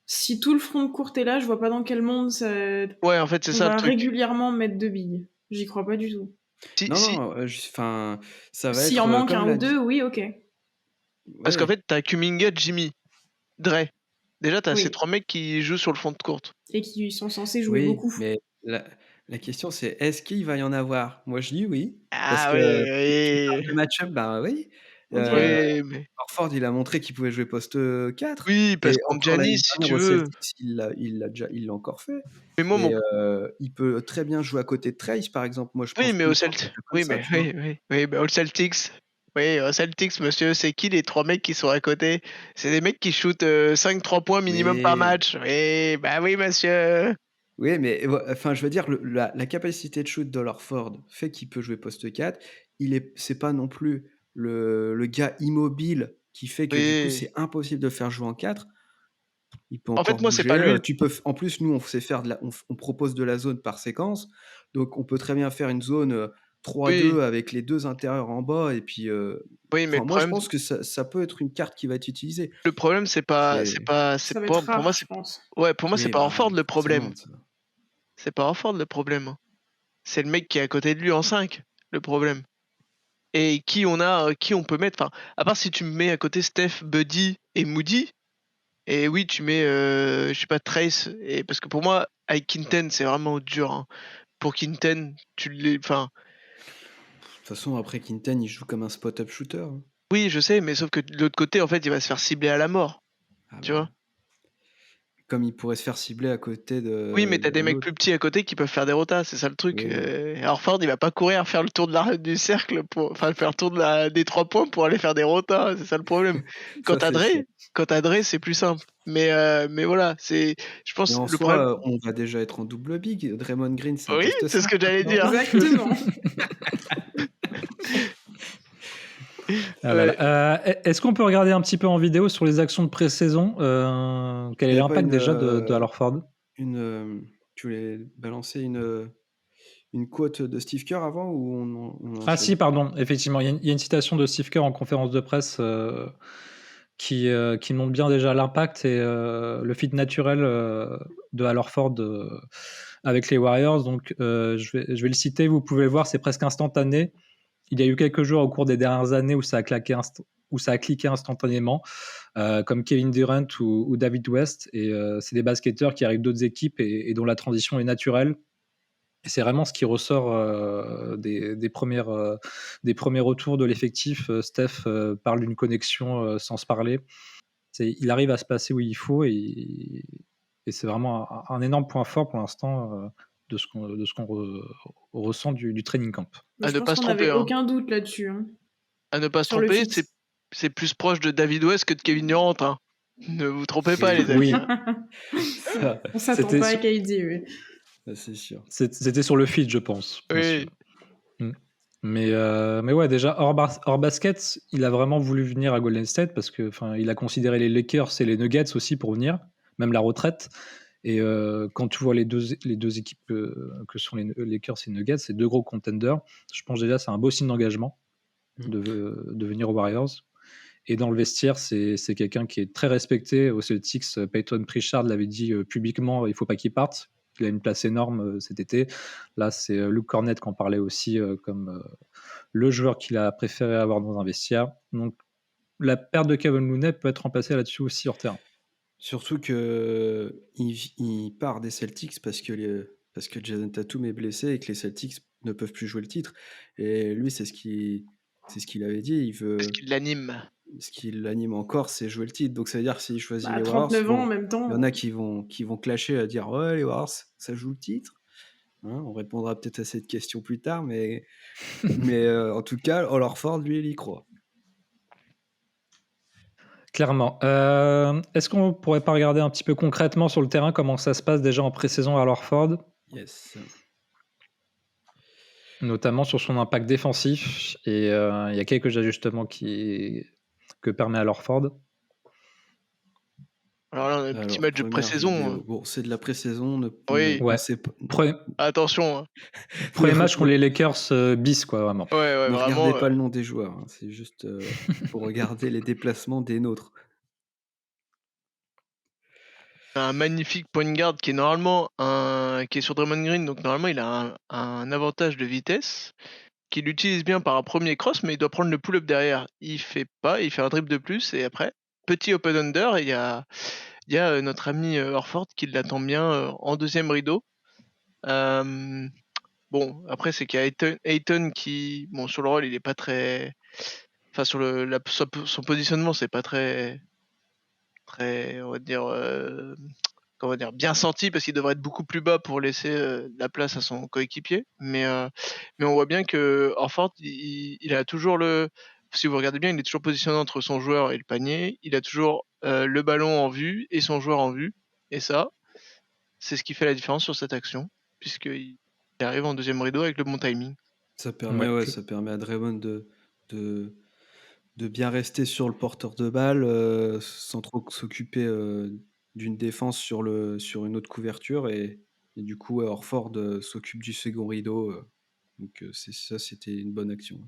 Si tout le front court est là, je vois pas dans quel monde ça. Ouais, en fait, c'est ça le truc. Régulièrement mettre 2 bigs. J'y crois pas du tout. Ça va être. S'il en manque un ou deux, oui, ok. Parce qu'en fait, t'as Kuminga, Jimmy, Dre. Déjà, t'as ces 3 mecs qui jouent sur le front de courte. Et qui sont censés jouer beaucoup. Mais la question, c'est est-ce qu'il va y en avoir? Moi, je dis oui. Ah parce que oui. le match-up, oui. Mais Horford, il a montré qu'il pouvait jouer poste 4. Oui, parce qu'en Giannis, si tu veux. Il l'a encore fait. Mais moi, il peut très bien jouer à côté de Trace, par exemple. Moi, je pense. Oui, mais au Celtics. Au Celtics. Oui, au Celtics, monsieur, c'est qui les 3 mecs qui sont à côté? C'est des mecs qui shootent 5-3 points minimum par match. Oui, oui, monsieur. Oui, mais je veux dire, la capacité de shoot d'Al Horford fait qu'il peut jouer poste 4. C'est pas non plus le gars immobile qui fait que du coup, c'est impossible de le faire jouer en 4. Il peut encore moi, bouger. c'est pas lui. En plus, nous, on sait faire on propose de la zone par séquence. Donc, on peut très bien faire une zone 3-2 Oui, avec les 2 intérieurs en bas et puis, oui, mais moi je pense que ça peut être une carte qui va être utilisée. le problème, c'est pas c'est C'est pas c'est Ça va être pour moi, rare, je c'est pense. ouais, pour moi, c'est oui, pas bah, Horford le forcément, problème. ça C'est pas Horford le problème, hein. C'est le mec qui est à côté de lui en 5, le problème. Et qui on peut mettre, enfin, à part si tu me mets à côté Steph, Buddy et Moody, et oui, tu mets, je sais pas, Trace, et parce que pour moi, avec Kinten, c'est vraiment dur, hein. Pour Kinten, enfin, de toute façon après Quinten, il joue comme un spot-up shooter, hein. oui, je sais, mais sauf que de l'autre côté, en fait, il va se faire cibler à la mort, Ah tu bah, vois. comme il pourrait se faire cibler à côté Oui, mais t'as des d'un mecs autre. plus petits à côté qui peuvent faire des rotas, c'est ça le truc. Oui, Horford, il va pas courir faire le tour du cercle enfin, faire le tour des 3 points pour aller faire des rotas, c'est ça le problème. Quand ça t'as c'est sûr. Dre, quand t'as Dre, c'est plus simple. Mais voilà, je Mais pense, en le problème. soi, on va déjà être en double big. Draymond Green, c'est un Oui, poste c'est ce 5 que j'allais maintenant. dire. Exactement. Ah là Ouais. là. Est-ce qu'on peut regarder un petit peu en vidéo sur les actions de pré-saison? Quel Il est y avait pas l'impact déjà de Al Horford? tu voulais balancer une quote de Steve Kerr avant ou on Ah si, enchaîne? pardon, effectivement, il y a une citation de Steve Kerr en conférence de presse qui montre bien déjà l'impact et le fit naturel de Al Horford avec les Warriors. Donc, je vais le citer, vous pouvez le voir, c'est presque instantané. Il y a eu quelques joueurs au cours des dernières années où ça a cliqué instantanément, comme Kevin Durant ou David West. Et c'est des basketteurs qui arrivent d'autres équipes et dont la transition est naturelle. Et c'est vraiment ce qui ressort des premiers retours de l'effectif. Steph parle d'une connexion sans se parler. Il arrive à se placer où il faut et c'est vraiment un énorme point fort pour l'instant de ce qu'on ressent du training camp. Mais À je ne pense pas se qu'on tromper, avait hein. aucun doute là-dessus, hein, À ne pas se sur le tromper, fit. c'est plus proche de David West que de Kevin Durant, hein. Ne vous trompez pas, Oui, les amis, hein. ça, On s'attend C'était pas à KD, oui. ça, c'est sûr. c'était sur le feed, je pense, bien sûr. Oui. Mm. Mais ouais, déjà, hors basket, il a vraiment voulu venir à Golden State parce que, il a considéré les Lakers et les Nuggets aussi pour venir, même la retraite. Et quand tu vois les deux équipes que sont les Lakers et les Nuggets, c'est deux gros contenders, je pense déjà c'est un beau signe d'engagement Mm. de venir aux Warriors. Et dans le vestiaire, c'est quelqu'un qui est très respecté. Aux Celtics, Peyton Pritchard l'avait dit publiquement, il ne faut pas qu'il parte. Il a une place énorme cet été. Là, c'est Luke Cornett qui en parlait aussi comme le joueur qu'il a préféré avoir dans un vestiaire. Donc, la perte de Kevin Looney peut être remplacée là-dessus aussi hors terrain. Surtout que il part des Celtics parce que Jason Tatum est blessé et que les Celtics ne peuvent plus jouer le titre. Et lui, c'est ce qu'il avait dit. Parce qu'il l'anime. Ce qui l'anime encore, c'est jouer le titre. Donc ça veut dire que s'il choisit Bah, à les Warriors, 39 ans en bon, même il y en a temps. qui vont clasher à dire ouais, les Warriors, ça joue le titre. Hein, on répondra peut-être à cette question plus tard, mais en tout cas, Al Horford, lui, il y croit. Clairement. Est-ce qu'on pourrait pas regarder un petit peu concrètement sur le terrain comment ça se passe déjà en pré-saison à Horford, Yes. notamment sur son impact défensif. Et il y a quelques ajustements que permet à Horford. Alors là, on a un petit Alors, match de première pré-saison, vidéo. Bon, c'est de la pré-saison. Ne Oui, Ouais. pensez pas, attention, hein. Premier ne- match contre les Lakers bis, quoi, vraiment. Ouais, ne vraiment, regardez pas le nom des joueurs. Hein, c'est juste pour regarder les déplacements des nôtres. un magnifique point guard qui est sur Draymond Green, donc normalement il a un avantage de vitesse, qu'il utilise bien par un premier cross, mais il doit prendre le pull-up derrière. Il fait pas, il fait un dribble de plus, et après, petit open under, et il y a notre ami Horford qui l'attend bien en deuxième rideau. Bon, après, c'est qu'il y a Ayton qui, bon, sur le rôle, il est pas très. Enfin, sur son positionnement, c'est pas très, on va dire, comment dire, bien senti parce qu'il devrait être beaucoup plus bas pour laisser de la place à son coéquipier. Mais on voit bien que Horford, il a toujours si vous regardez bien, il est toujours positionné entre son joueur et le panier. Il a toujours le ballon en vue et son joueur en vue. Et ça, c'est ce qui fait la différence sur cette action, puisqu'il arrive en deuxième rideau avec le bon timing. Ça permet, Ouais. ça permet à Draymond de bien rester sur le porteur de balle sans trop s'occuper d'une défense sur une autre couverture et du coup Horford s'occupe du second rideau Donc c'était une bonne action.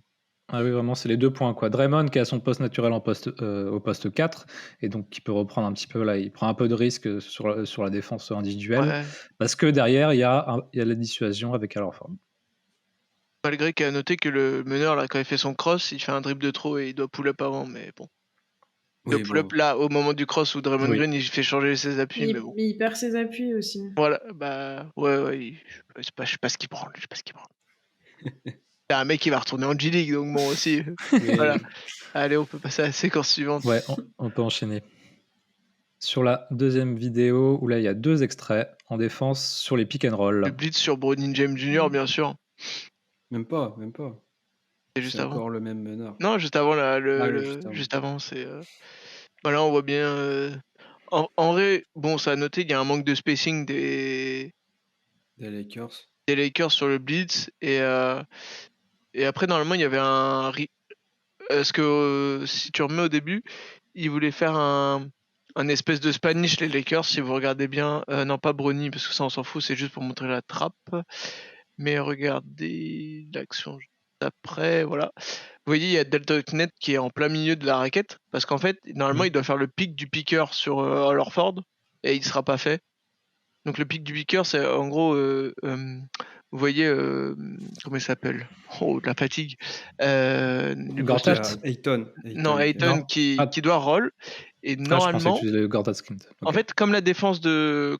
Ah oui, vraiment, c'est les 2 points, quoi. Draymond qui a son poste naturel au poste 4 et donc qui peut reprendre un petit peu là, il prend un peu de risque sur la défense individuelle Ouais. parce que derrière, il y a la dissuasion avec Al Horford. Malgré qu'il a noté que le meneur, là, quand il fait son cross, il fait un dribble de trop et il doit pull-up avant, mais bon. Il doit pull-up là, au moment du cross où Draymond Green, il fait changer ses appuis, mais bon. Il perd ses appuis aussi. Voilà, ouais, je sais pas ce qu'il prend. C'est un mec qui va retourner en G-League, donc bon aussi. Voilà. Allez, on peut passer à la séquence suivante. Ouais, on peut enchaîner. Sur la deuxième vidéo, où là, il y a 2 extraits en défense sur les pick and roll. Le blitz sur Bronny James Jr., bien sûr. Même pas. C'est juste avant. Encore le même meneur. Non, juste avant, juste avant, c'est... Voilà, on voit bien... En vrai, bon, ça a noté qu'il y a un manque de spacing des Lakers sur le blitz, et après, normalement, il y avait un... Parce que si tu remets au début, ils voulaient faire un espèce de Spanish, les Lakers, si vous regardez bien. Non, pas Bronny, parce que ça, on s'en fout, c'est juste pour montrer la trappe. Mais regardez l'action d'après, voilà. Vous voyez, il y a Dalton Knecht qui est en plein milieu de la raquette, parce qu'en fait, normalement, il doit faire le pic du picker sur Al Horford, et il sera pas fait. Donc le pic du picker, c'est en gros, vous voyez, comment il s'appelle? Oh, de la fatigue. Gortat. Ayton. Non, Ayton qui doit roll. Et normalement, je pensais que tu disais Gortat Sprint. Okay. En fait, comme la défense de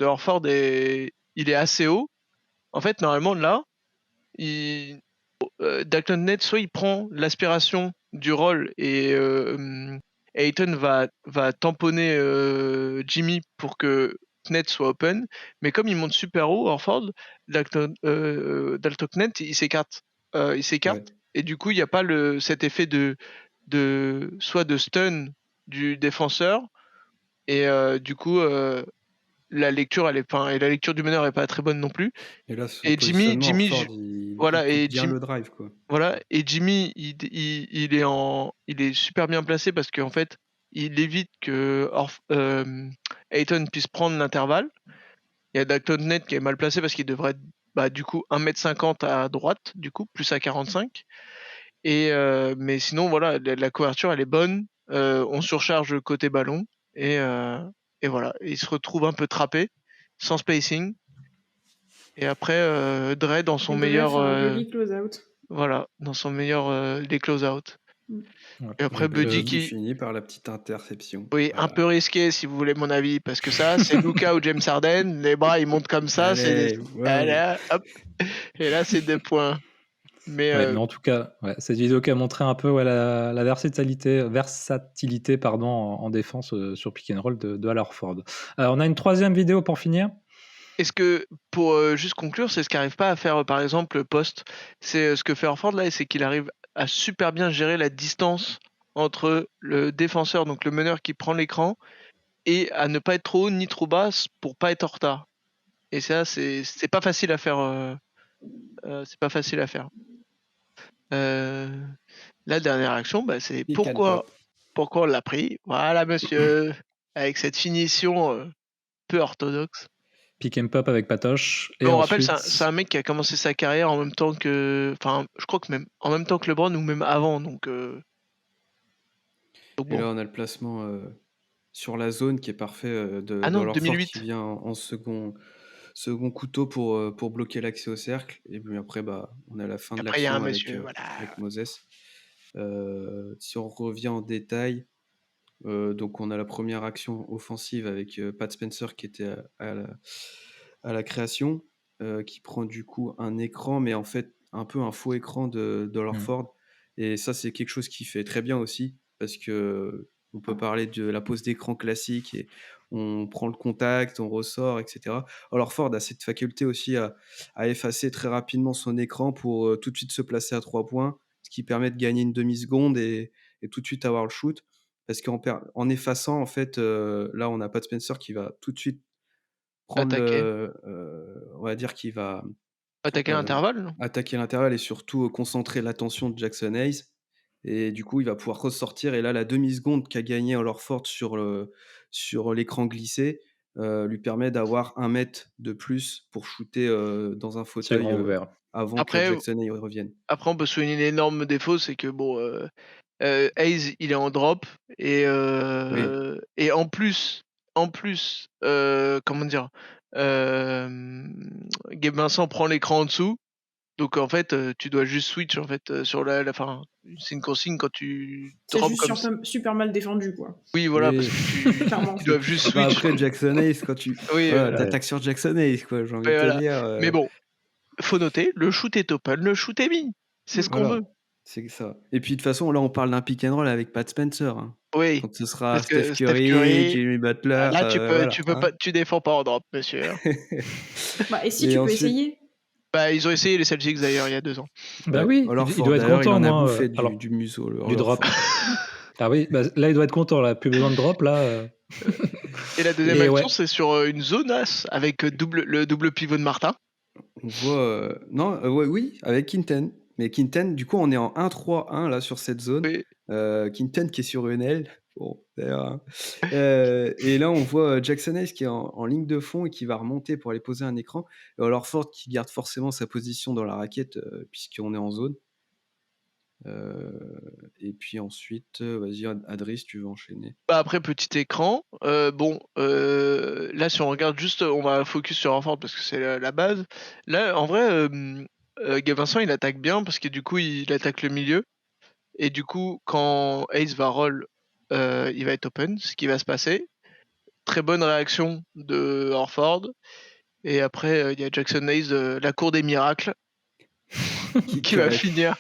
Horford il est assez haut, en fait, normalement, là, Dalton Knecht, soit il prend l'aspiration du roll et Ayton va tamponner Jimmy pour que Knecht soit open, mais comme il monte super haut, Horford, Dalton Knecht, il s'écarte. Et du coup, il n'y a pas cet effet soit de stun du défenseur, et du coup, la lecture la lecture du meneur est pas très bonne non plus. Et Jimmy voilà, et bien le drive, quoi. Voilà, et Jimmy il est super bien placé parce qu'en fait il évite que Ayton puisse prendre l'intervalle. Il y a Dalton Knecht qui est mal placé parce qu'il devrait être du coup 1m50 à droite, du coup plus à 45. Et mais sinon voilà, la couverture elle est bonne, on surcharge côté ballon, et voilà, il se retrouve un peu trappé, sans spacing. Et après, Dre dans son meilleur... un joli close-out. Voilà, dans son meilleur les close-out. Et après Buddy qui finit par la petite interception. Oui, voilà. Un peu risqué si vous voulez mon avis, parce que ça, c'est Luka ou James Harden, les bras ils montent comme ça, hop, et là c'est 2 points. Mais en tout cas, cette vidéo qui a montré un peu la versatilité en défense sur pick and roll de Al Horford. On a une troisième vidéo pour finir. Est-ce que, pour juste conclure, c'est ce qu'arrive pas à faire par exemple Post, c'est ce que fait Horford là, c'est qu'il arrive à super bien gérer la distance entre le défenseur, donc le meneur qui prend l'écran, et à ne pas être trop haut ni trop bas pour pas être en retard. Et ça, c'est pas facile à faire. C'est pas facile à faire. La dernière action, c'est pourquoi on l'a pris. Voilà, monsieur, avec cette finition peu orthodoxe. Pick and pop avec Patoche. Et on rappelle, c'est un mec qui a commencé sa carrière en même temps que... Enfin, je crois que même en même temps que LeBron, ou même avant, donc bon. Et là, on a le placement sur la zone qui est parfait de Horford 2008. Qui vient en second couteau pour bloquer l'accès au cercle. Et puis après, on a la fin de l'action avec Moses. Si on revient en détail, donc on a la première action offensive avec Pat Spencer qui était à la création, qui prend du coup un écran, mais en fait un peu un faux écran de Horford. Et ça, c'est quelque chose qui fait très bien aussi, parce que on peut parler de la pose d'écran classique et on prend le contact, on ressort, etc. Horford a cette faculté aussi à effacer très rapidement son écran pour tout de suite se placer à 3 points, ce qui permet de gagner une demi-seconde et tout de suite avoir le shoot. Parce qu'en effaçant, en fait, là, on n'a pas de Spencer qui va tout de suite prendre on va dire qu'il va attaquer l'intervalle. Attaquer l'intervalle et surtout concentrer l'attention de Jackson Hayes. Et du coup, il va pouvoir ressortir. Et là, la demi-seconde qu'a gagné Horford sur l'écran glissé, lui permet d'avoir 1 mètre de plus pour shooter, dans un fauteuil, grand ouvert. avant que Après, Jackson Hayes revienne. on peut souligner l'énorme défaut, c'est que bon, Hayes, il est en drop et Oui. en plus, comment dire? Gabe Vincent prend l'écran en dessous, donc en fait, tu dois juste switch en fait, sur la fin. C'est une consigne quand tu C'est drops juste comme ça. super mal défendu, quoi. Oui, voilà, Oui. parce que Clairement. ils doivent juste Bah, switch. après Jackson Hayes quand tu Oui, voilà, voilà. tu sur Jackson Hayes quoi, j'ai envie Ouais, de te voilà. dire, Mais bon, faut noter, le shoot est open, le shoot est mis. C'est ce qu'on voilà, veut. c'est ça. Et puis de toute façon, là, on parle d'un pick and roll avec Pat Spencer, hein. Oui, Donc ce sera parce Steph que Steph Curry, Curry, Jimmy Butler, là, voilà, tu peux hein. pas, tu défends pas en drop, monsieur, hein. Bah, et si, Et tu peux ensuite, essayer. Bah, ils ont essayé les Celtics d'ailleurs il y a 2 ans. Bah ouais, oui, il Horford doit être d'ailleurs, il content, en a moi. bouffé Alors, du museau, le du drop. Horford. Ah oui, bah, là, il doit être content, là. Plus besoin de drop, là. Et la deuxième Et action, ouais. c'est sur une zonasse avec le double pivot de Martin. On voit, non, ouais, oui, avec Quinten. Mais Quinten, du coup, on est en 1-3-1 là sur cette zone. Oui. Quinten qui est sur une aile. Bon, d'ailleurs, hein. Et là, on voit Jackson Hayes qui est en ligne de fond et qui va remonter pour aller poser un écran. Et alors Ford qui garde forcément sa position dans la raquette puisqu'on est en zone. Et puis ensuite, vas-y, Adris, tu veux enchaîner. Bah après petit écran, là si on regarde juste, on va focus sur Horford parce que c'est la base. Là en vrai, Gabe Vincent il attaque bien parce que du coup il attaque le milieu et du coup quand Hayes va roll, il va être open, ce qui va se passer. Très bonne réaction de Horford et après il y a Jackson Hayes, la cour des miracles qui va finir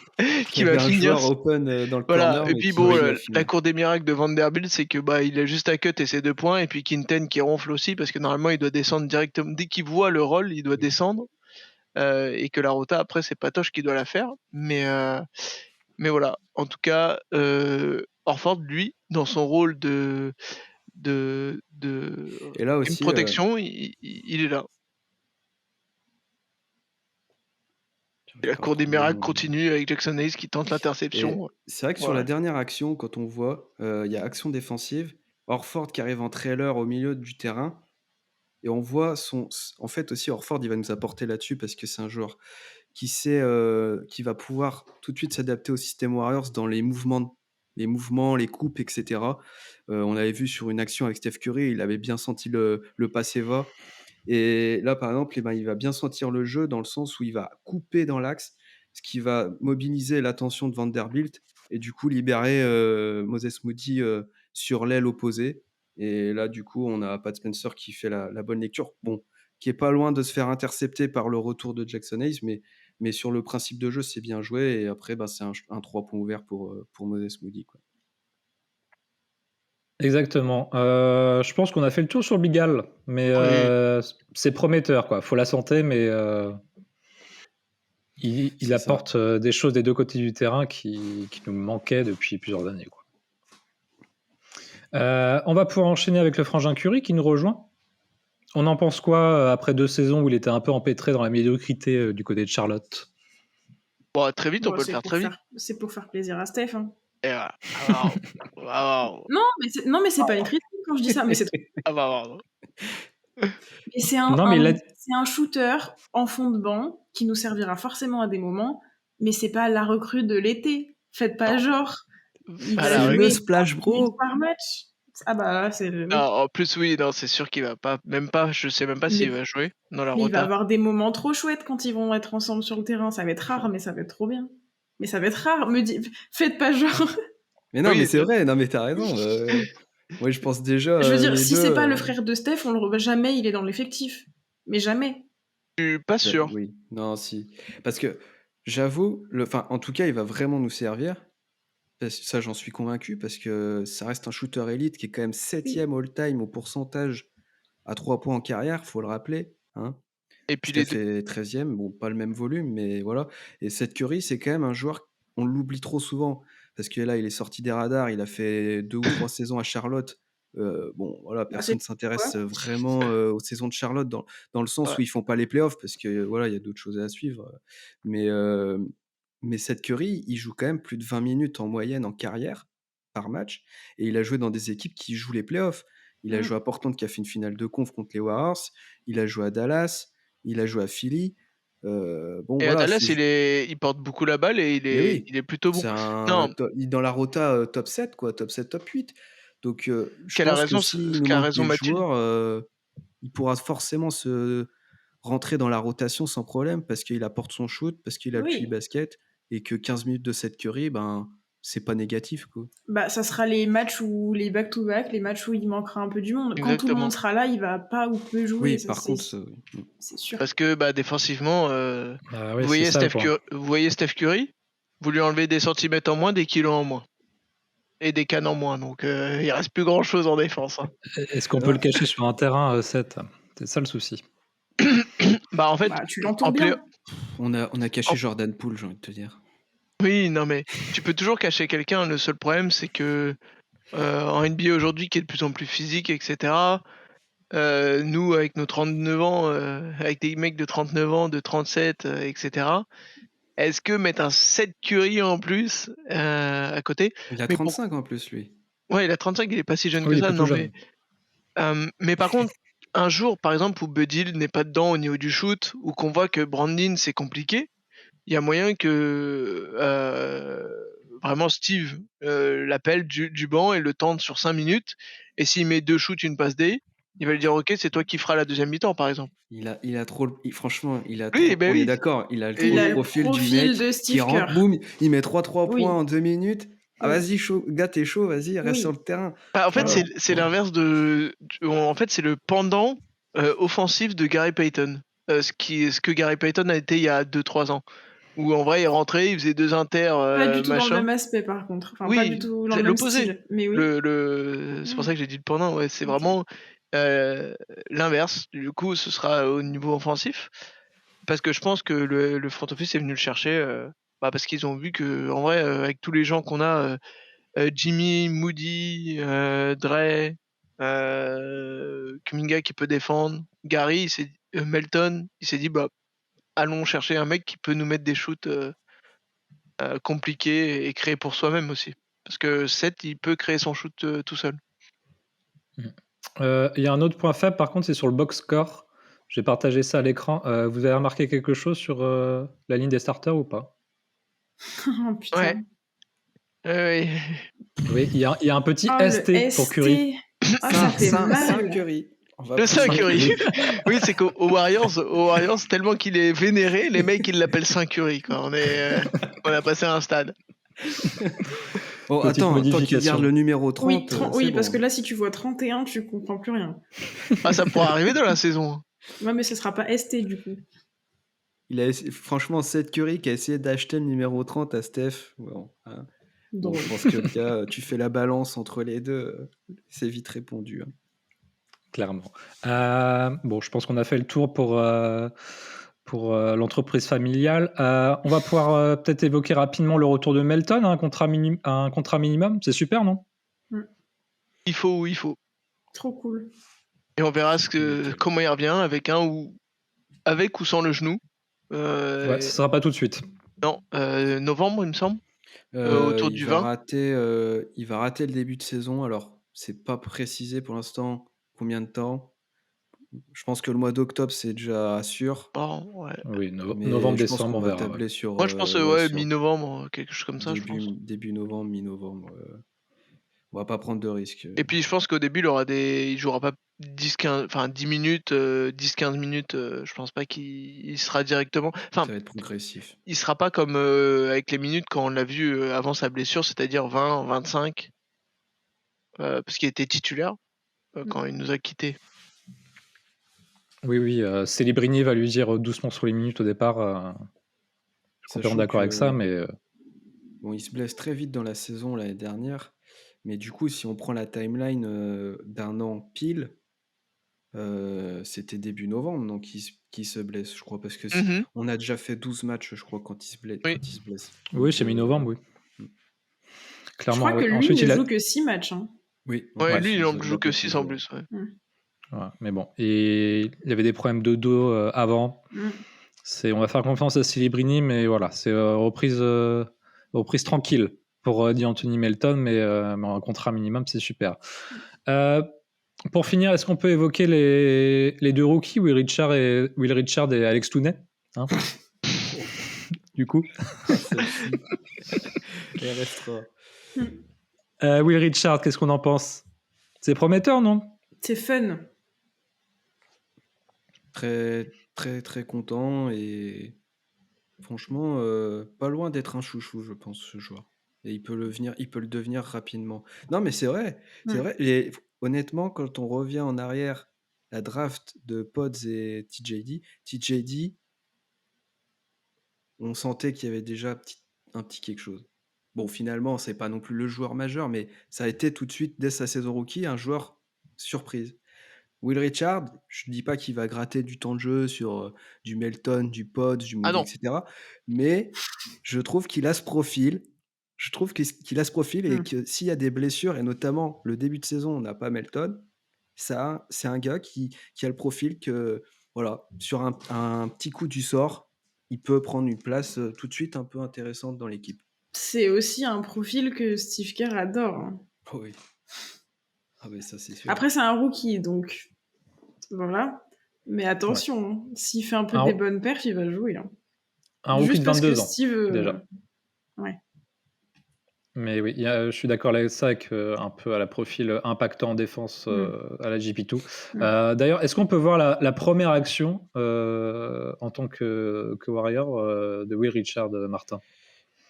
Qui avait un joueur open dans le voilà. corner, Et mais puis qui bon, l'a la fini. cour des miracles de Vanderbilt, c'est que bah il a juste à cut et ses 2 points, et puis Quinten qui ronfle aussi parce que normalement il doit descendre directement dès qu'il voit le roll, il doit descendre, et que la rota après c'est Patoche qui doit la faire. Mais voilà. En tout cas, Horford lui, dans son rôle de Et là une aussi, protection, il est là. Et la pas à cour des retrouver le miracles nom. continue avec Jackson Hayes qui tente Et l'interception. c'est vrai que sur la dernière action, quand on voit, il y a action défensive, Horford qui arrive en trailer au milieu du terrain et on voit en fait aussi Horford, il va nous apporter là-dessus parce que c'est un joueur qui sait, qui va pouvoir tout de suite s'adapter au système Warriors dans les mouvements, les coupes et cetera. On avait vu sur une action avec Steph Curry, il avait bien senti le passer va. Et là, par exemple, eh ben, il va bien sentir le jeu dans le sens où il va couper dans l'axe, ce qui va mobiliser l'attention de Vanderbilt et du coup libérer Moses Moody sur l'aile opposée. Et là, du coup, on a Pat Spencer qui fait la bonne lecture. Bon, qui est pas loin de se faire intercepter par le retour de Jackson Hayes, mais sur le principe de jeu, c'est bien joué. Et après, bah, c'est un 3 points ouvert pour Moses Moody, quoi. Exactement. Je pense qu'on a fait le tour sur Bigal, mais Oui. c'est prometteur, quoi. Faut la santé, mais il C'est ça. apporte des choses des deux côtés du terrain qui nous manquaient depuis plusieurs années, quoi. On va pouvoir enchaîner avec le frangin Curry qui nous rejoint. On en pense quoi après 2 saisons où il était un peu empêtré dans la médiocrité du côté de Charlotte? Bon, très vite, on Bon, peut le faire très vite. c'est pour faire plaisir à Steph, hein. Et voilà. Alors, Non, mais c'est pas une critique quand je dis ça, mais c'est mais c'est Non, mais c'est un shooter en fond de banc qui nous servira forcément à des moments, mais c'est pas la recrue de l'été. Faites pas genre. Il À va la C'est jouer le Splash 10 Bro. par match. Ah bah là, c'est le Non, en plus, oui, non, c'est sûr qu'il va pas, je sais même pas Mais- s'il va jouer dans la Mais il va rota. avoir des moments trop chouettes quand ils vont être ensemble sur le terrain. Ça va être rare, mais ça va être trop bien. Mais ça va être rare. Faites pas genre. Mais non, Oui, mais c'est vrai, non, mais t'as raison. Moi, je pense déjà, Je veux dire, les si deux. c'est pas le frère de Steph, jamais il est dans l'effectif. Mais jamais. je suis pas sûr. Oui, non, si. Parce que j'avoue, enfin, en tout cas, il va vraiment nous servir. Ça, j'en suis convaincu, parce que ça reste un shooter élite qui est quand même 7e all-time au pourcentage à 3 points en carrière, faut le rappeler, hein. Et puis les Steph deux. est 13e, bon, pas le même volume, mais voilà. Et Seth Curry, c'est quand même un joueur, on l'oublie trop souvent, parce que là, il est sorti des radars, il a fait 2 ou 3 saisons à Charlotte. Bon, voilà, Bah, personne c'est s'intéresse quoi vraiment aux saisons de Charlotte dans le sens Ouais. où ils font pas les playoffs, parce que voilà, il y a d'autres choses à suivre. Mais, euh, mais Seth Curry, il joue quand même plus de 20 minutes en moyenne en carrière par match, et il a joué dans des équipes qui jouent les playoffs. Il a joué à Portland qui a fait une finale de conf contre les Warriors. Il a joué à Dallas. Il a joué à Philly. Et à Dallas, il porte beaucoup la balle et il est plutôt bon. Dans la rota top 7, quoi, top 7, top 8. Donc, je pense que s'il nous manque des joueurs, il pourra forcément se rentrer dans la rotation sans problème parce qu'il apporte son shoot, parce qu'il a le QI basket et que 15 minutes de Seth Curry, c'est pas négatif, quoi. Ça sera les matchs où les back-to-back, les matchs où il manquera un peu du monde. Quand tout le monde sera là, il va pas ou peu jouer. Oui, par contre, c'est sûr. Parce que défensivement, vous voyez Steph Curry, vous lui enlevez des centimètres en moins, des kilos en moins. Et des cannes en moins, donc il reste plus grand chose en défense. Hein. Est-ce qu'on peut le cacher sur un terrain, Seth ? C'est ça le souci. En fait, tu l'entoures bien. On a caché Jordan Poole, j'ai envie de te dire. Oui, non mais tu peux toujours cacher quelqu'un. Le seul problème, c'est que en NBA aujourd'hui, qui est de plus en plus physique, etc. Nous, avec nos 39 ans, avec des mecs de 39 ans, de 37, etc. Est-ce que mettre un Seth Curry en plus à côté? Il a 35 en plus, lui. Ouais, il a 35, il est pas si jeune que ça. Non, mais par contre, un jour, par exemple, où Buddy n'est pas dedans au niveau du shoot, ou qu'on voit que Brandon, c'est compliqué, il y a moyen que vraiment Steve l'appelle du banc et le tente sur 5 minutes. Et s'il met 2 shoots, une passe D, il va lui dire ok, c'est toi qui feras la deuxième mi-temps, par exemple. Franchement, il a trop, on est d'accord, il a le profil du mec qui rentre, boum, il met 3 points en 2 minutes. Ah vas-y, chaud, gars, t'es chaud, vas-y, reste sur le terrain. En fait, c'est l'inverse en fait, c'est le pendant offensif de Gary Payton. Ce que Gary Payton a été il y a 2-3 ans. Où en vrai, il rentrait, il faisait 2 inters. Pas du tout dans le même aspect, par contre. Enfin, pas du tout dans le même style. Mais oui. C'est pour ça que j'ai dit le pendant. Ouais, c'est vraiment l'inverse. Du coup, ce sera au niveau offensif. Parce que je pense que le front office est venu le chercher. Parce qu'ils ont vu que, en vrai, avec tous les gens qu'on a, Jimmy, Moody, Dre, Kuminga qui peut défendre, Gary, Melton, il s'est dit allons chercher un mec qui peut nous mettre des shoots compliqués et créer pour soi-même aussi. Parce que Seth, il peut créer son shoot tout seul. Il y a un autre point faible, par contre, c'est sur le box score. J'ai partagé ça à l'écran. Vous avez remarqué quelque chose sur la ligne des starters ou pas? Oh putain. Ouais. Oui, il y a un petit ST pour Curry. Ça fait mal. Curry. Le 5 Curry. Oui, c'est qu'aux Warriors, tellement qu'il est vénéré, les mecs ils l'appellent 5 Curry. On a passé à un stade. Bon, attends, toi qui gardes le numéro 30. Oui, parce que là, si tu vois 31, tu comprends plus rien. Ça pourrait arriver dans la saison. Ouais, mais ce sera pas ST du coup. Franchement, Seth Curry qui a essayé d'acheter le numéro 30 à Steph. Bon, je pense que là, tu fais la balance entre les deux. C'est vite répondu. Clairement. Je pense qu'on a fait le tour pour l'entreprise familiale. On va pouvoir peut-être évoquer rapidement le retour de Melton, un contrat minimum. C'est super, non ? Il faut. Trop cool. Et on verra comment il revient, avec ou sans le genou. Ce sera pas tout de suite. Non, novembre, il me semble. Autour du 20. Il va rater le début de saison. Alors, c'est pas précisé pour l'instant combien de temps. Je pense que le mois d'octobre, c'est déjà sûr. Ouais. Oui, novembre, décembre, on verra. Moi, je pense mi-novembre, quelque chose comme ça, je pense. Début novembre, mi-novembre. On va pas prendre de risques. Et puis, je pense qu'au début, il jouera pas 10 minutes, 10-15 minutes. Je pense pas qu'il sera directement. Ça va être progressif. Il sera pas comme avec les minutes quand on l'a vu avant sa blessure, c'est-à-dire 20, 25. Parce qu'il était titulaire quand il nous a quittés. Oui, Celebrini va lui dire doucement sur les minutes au départ. Je suis complètement d'accord avec ça, mais... Bon, il se blesse très vite dans la saison l'année dernière, mais du coup, si on prend la timeline d'un an pile, c'était début novembre, donc il se blesse, je crois, parce que on a déjà fait 12 matchs, je crois, quand il se blesse. Oui, c'est mi-novembre, oui. Clairement, je crois que lui, il ne joue que 6 matchs. Hein. Oui. Lui, il en joue que 6 en plus. Ouais. Ouais, mais bon, et il y avait des problèmes de dos avant. On va faire confiance à Celebrini, mais voilà, c'est reprise tranquille pour D'Anthony Melton, mais un contrat minimum, c'est super. Pour finir, est-ce qu'on peut évoquer les deux rookies, Will Richard et Alex Tooney, hein du coup. Elle restera. Will Richard, qu'est-ce qu'on en pense? C'est prometteur, non? C'est fun. Très, très, très content et franchement, pas loin d'être un chouchou, je pense, ce joueur. Et il peut le devenir rapidement. Non, mais c'est vrai. C'est vrai. Honnêtement, quand on revient en arrière, la draft de Pods et TJD, on sentait qu'il y avait déjà un petit quelque chose. Bon, finalement, c'est pas non plus le joueur majeur, mais ça a été tout de suite, dès sa saison rookie, un joueur surprise. Will Richard, je ne dis pas qu'il va gratter du temps de jeu sur du Melton, du Pods, du Moody, etc. Mais je trouve qu'il a ce profil. Je trouve qu'il a ce profil et que s'il y a des blessures, et notamment le début de saison, on n'a pas Melton, ça, c'est un gars qui a le profil que, voilà, sur un petit coup du sort, il peut prendre une place tout de suite un peu intéressante dans l'équipe. C'est aussi un profil que Steve Kerr adore. Hein. Oui. Ah ben ça, c'est sûr. Après, c'est un rookie, donc voilà. Mais attention, s'il fait un peu des bonnes perfs, il va jouer. Hein. Un rookie de 22 ans, Steve, déjà. Ouais. Mais oui, je suis d'accord avec ça, avec un peu à la profil impactant en défense à la GP2. D'ailleurs, est-ce qu'on peut voir la première action en tant que Warrior de Will Richard, Martin?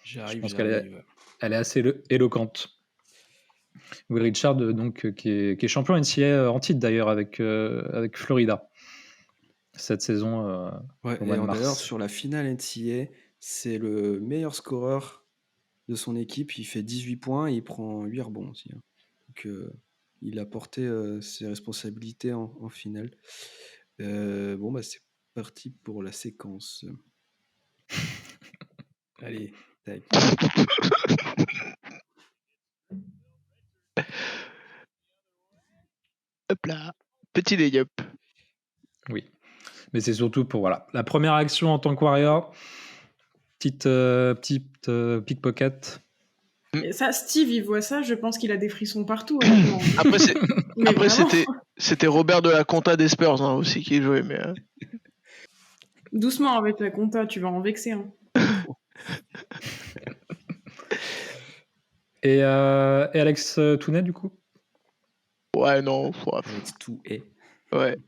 Je pense qu'elle est assez éloquente. Will Richard, donc, qui est champion NCAA en titre d'ailleurs avec Florida cette saison. Ouais, et d'ailleurs, sur la finale NCAA, c'est le meilleur scoreur de son équipe. Il fait 18 points et il prend 8 rebonds aussi. Hein. Donc, il a porté ses responsabilités en finale. Bon, bah, c'est parti pour la séquence. Allez, tac. Hop là, petit lay-up. Oui, mais c'est surtout pour la première action en tant que Warrior, petite pickpocket. Et ça, Steve, il voit ça, je pense qu'il a des frissons partout. Après, c'était Robert de la Conta des Spurs aussi qui jouait. Mais doucement avec la Conta, tu vas en vexer. Hein. Et Alex Tooney, du coup? Ouais, non. Alex Tooney. Ouais.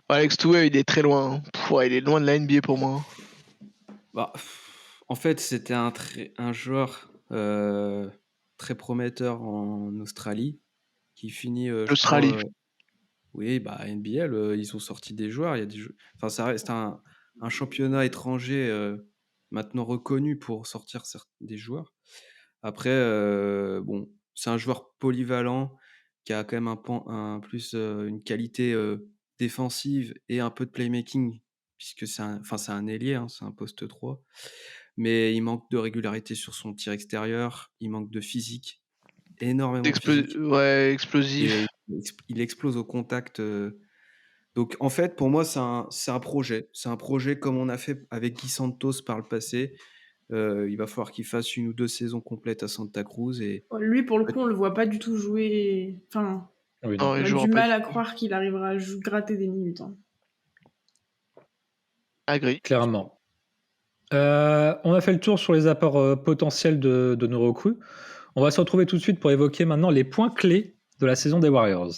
Alex Tooney, il est très loin. Il est loin de la NBA pour moi. Bah, en fait, c'était un joueur très prometteur en Australie qui finit. Australie. Oui, bah NBL, ils ont sorti des joueurs. Il y a des Enfin, ça reste un championnat étranger maintenant reconnu pour sortir des joueurs. Après, bon, c'est un joueur polyvalent qui a quand même plus une qualité défensive et un peu de playmaking, puisque c'est un ailier, hein, c'est un poste 3. Mais il manque de régularité sur son tir extérieur, il manque de physique, énormément de physique. Ouais, explosif. Il explose au contact. Donc, en fait, pour moi, c'est un projet. C'est un projet comme on a fait avec Guy Santos par le passé. Il va falloir qu'il fasse 1 ou 2 saisons complètes à Santa Cruz. Et... Lui, pour le coup, on le voit pas du tout jouer. Enfin, oui, on a du mal à croire qu'il arrivera à gratter des minutes. Hein. Agree. Clairement. On a fait le tour sur les apports potentiels de nos recrues. On va se retrouver tout de suite pour évoquer maintenant les points clés de la saison des Warriors.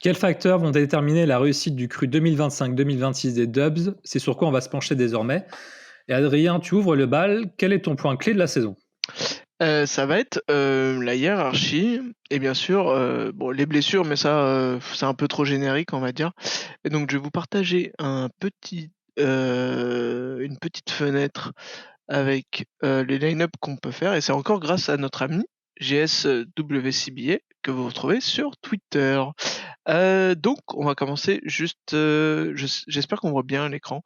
Quels facteurs vont déterminer la réussite du cru 2025-2026 des Dubs? C'est sur quoi on va se pencher désormais. Et Adrien, tu ouvres le bal. Quel est ton point clé de la saison? Ça va être la hiérarchie et bien sûr les blessures, mais ça c'est un peu trop générique, on va dire. Et donc je vais vous partager une petite fenêtre avec les line-up qu'on peut faire, et c'est encore grâce à notre ami GSWCBA que vous retrouvez sur Twitter. Donc on va commencer juste, j'espère qu'on voit bien l'écran.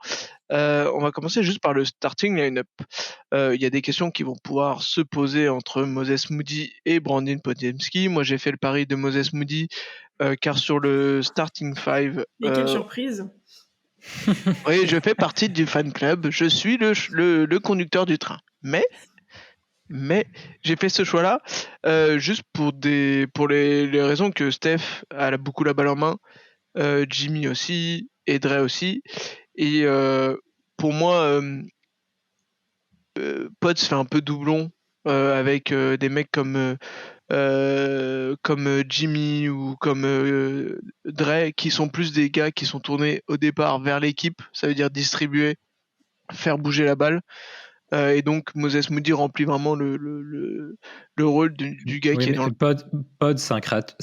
On va commencer juste par le starting line-up. Il y a des questions qui vont pouvoir se poser entre Moses Moody et Brandon Podziemski. Moi j'ai fait le pari de Moses Moody car sur le starting 5... Et quelle surprise! Oui, je fais partie du fan club, je suis le conducteur du train. Mais Mais j'ai fait ce choix-là juste pour les raisons que Steph a beaucoup la balle en main, Jimmy aussi, et Dre aussi. Et pour moi, Potts fait un peu doublon avec des mecs comme Jimmy ou comme Dre, qui sont plus des gars qui sont tournés au départ vers l'équipe, ça veut dire distribuer, faire bouger la balle. Et donc Moses Moody remplit vraiment le rôle du gars qui est dans le... Pod, c'est un créateur.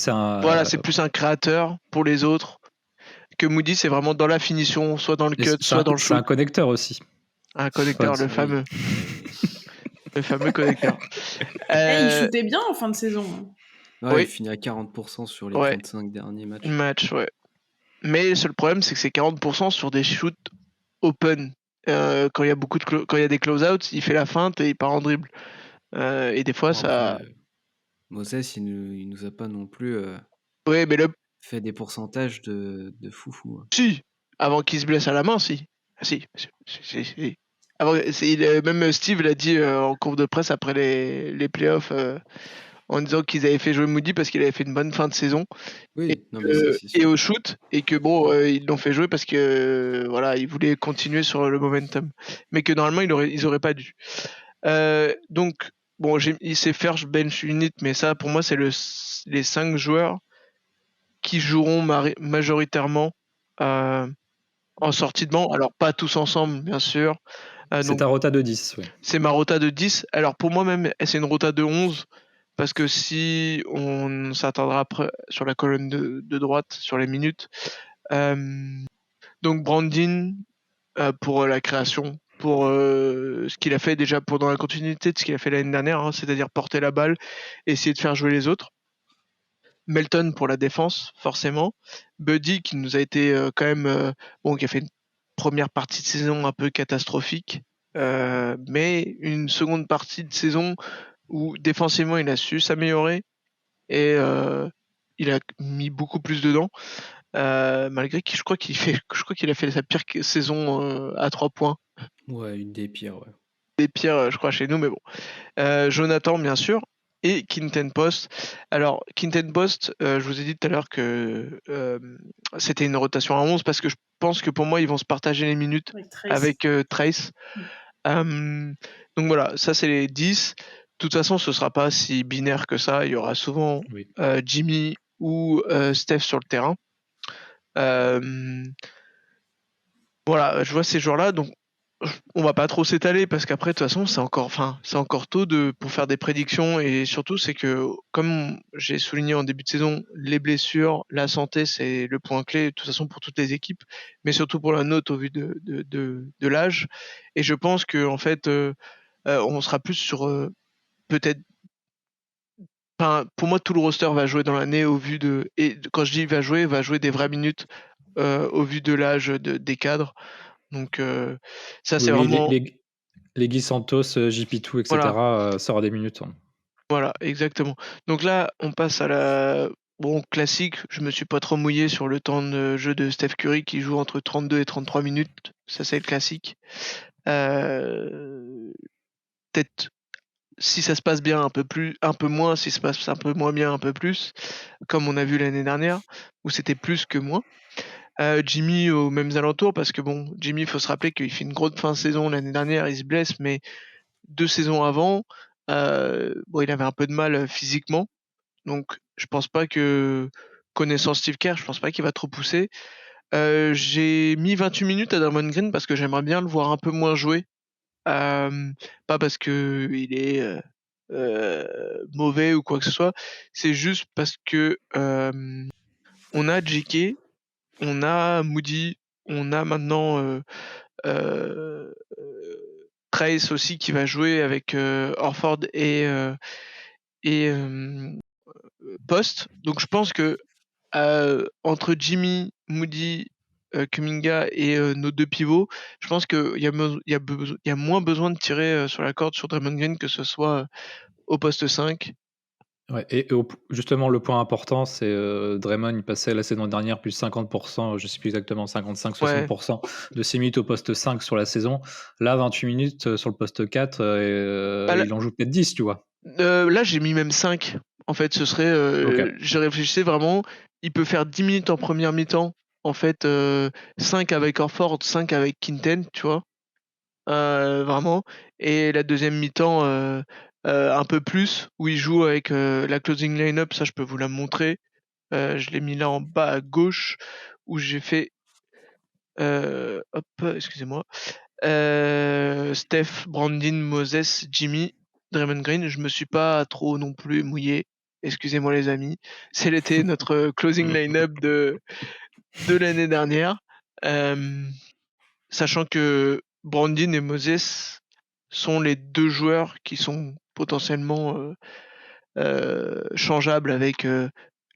Voilà, c'est plus un créateur pour les autres. Que Moody, c'est vraiment dans la finition, soit dans le cut, soit dans le shoot. C'est un connecteur aussi. Un connecteur, Pod, le oui. fameux. Le fameux connecteur. Il shootait bien en fin de saison. Ouais, Oui. il finit à 40% sur les Ouais. 35 derniers matchs. Ouais. Mais le seul problème, c'est que c'est 40% sur des shoots open. Quand il y a quand il y a des close-outs, il fait la feinte et il part en dribble. Et des fois, Bon, ça. après, Moses, il nous a pas non plus Oui, mais fait des pourcentages de foufou. Si, avant qu'il se blesse à la main, si. Si. Avant, même Steve l'a dit en conf de presse après les playoffs en disant qu'ils avaient fait jouer Moody parce qu'il avait fait une bonne fin de saison. Oui, non, mais ça, c'est sûr. Et au shoot, et que bon, ils l'ont fait jouer parce que voilà, ils voulaient continuer sur le momentum. Mais que normalement, ils auraient pas dû. Donc, bon, il sait faire bench unit, mais ça, pour moi, c'est les 5 joueurs qui joueront majoritairement en sortie de banc. Alors, pas tous ensemble, bien sûr. C'est ta rota de 10, oui. C'est ma rota de 10. Alors, pour moi, même, c'est une rota de 11. Parce que si on s'attendra après sur la colonne de droite, sur les minutes. Donc, Brandon, pour la création, pour ce qu'il a fait déjà dans la continuité de ce qu'il a fait l'année dernière, hein, c'est-à-dire porter la balle, essayer de faire jouer les autres. Melton pour la défense, forcément. Buddy qui nous a été quand même qui a fait une première partie de saison un peu catastrophique, mais une seconde partie de saison où défensivement il a su s'améliorer et il a mis beaucoup plus dedans. Malgré que je crois qu'il a fait sa pire saison à 3 points. Ouais, une des pires, ouais. Des pires, je crois, chez nous, mais bon. Jonathan, bien sûr, et Quinten Post. Alors, Quinten Post, je vous ai dit tout à l'heure que c'était une rotation à 11 parce que je pense que pour moi, ils vont se partager les minutes avec Trace. Donc voilà, ça, c'est les 10. De toute façon, ce sera pas si binaire que ça. Il y aura souvent Jimmy ou Steph sur le terrain. Voilà, je vois ces joueurs-là, donc on va pas trop s'étaler parce qu'après, de toute façon, c'est encore tôt pour faire des prédictions et surtout, c'est que, comme j'ai souligné en début de saison, les blessures, la santé, c'est le point clé, de toute façon, pour toutes les équipes, mais surtout pour la nôtre au vu de l'âge. Et je pense que, en fait, on sera plus sur peut-être. Enfin, pour moi, tout le roster va jouer dans l'année au vu de. Et quand je dis va jouer des vraies minutes au vu de l'âge des cadres. Donc, ça, c'est vraiment. Les Guy Santos, JP2, etc., voilà. Ça aura des minutes. Hein. Voilà, exactement. Donc là, on passe à la. Bon, classique, je me suis pas trop mouillé sur le temps de jeu de Steph Curry qui joue entre 32 et 33 minutes. Ça, c'est le classique. Peut-être si ça se passe bien, un peu moins, si ça se passe un peu moins bien, un peu plus, comme on a vu l'année dernière, où c'était plus que moins. Jimmy aux mêmes alentours, parce que bon, Jimmy, il faut se rappeler qu'il fait une grosse fin de saison l'année dernière, il se blesse, mais 2 saisons avant, il avait un peu de mal physiquement, donc je pense pas que, connaissant Steve Kerr, je pense pas qu'il va trop pousser. J'ai mis 28 minutes à Draymond Green parce que j'aimerais bien le voir un peu moins jouer. Pas parce que il est mauvais ou quoi que ce soit, c'est juste parce que on a JK, on a Moody, on a maintenant Trace aussi qui va jouer avec Horford et Post. Donc je pense que entre Jimmy, Moody, Kuminga et nos 2 pivots, je pense qu'il y a moins besoin de tirer sur la corde sur Draymond Green que ce soit au poste 5 Ouais, et justement, le point important, c'est Draymond, il passait la saison dernière plus de 50%, je sais plus exactement, 55-60% de ses minutes au poste 5 sur la saison. Là, 28 minutes sur le poste 4, Bah, il en joue peut-être 10, tu vois. là, j'ai mis même 5. En fait, ce serait. Ok. Je réfléchissais vraiment. Il peut faire 10 minutes en première mi-temps. En fait, 5 avec Horford, 5 avec Kinten, tu vois. Vraiment. Et la deuxième mi-temps, un peu plus, où il joue avec la closing line-up. Ça, je peux vous la montrer. Je l'ai mis là en bas à gauche, où j'ai fait. Hop, excusez-moi. Steph, Brandon, Moses, Jimmy, Draymond Green. Je me suis pas trop non plus mouillé. Excusez-moi les amis. C'était notre closing line-up de l'année dernière. Sachant que Brandon et Moses sont les 2 joueurs qui sont potentiellement changeables avec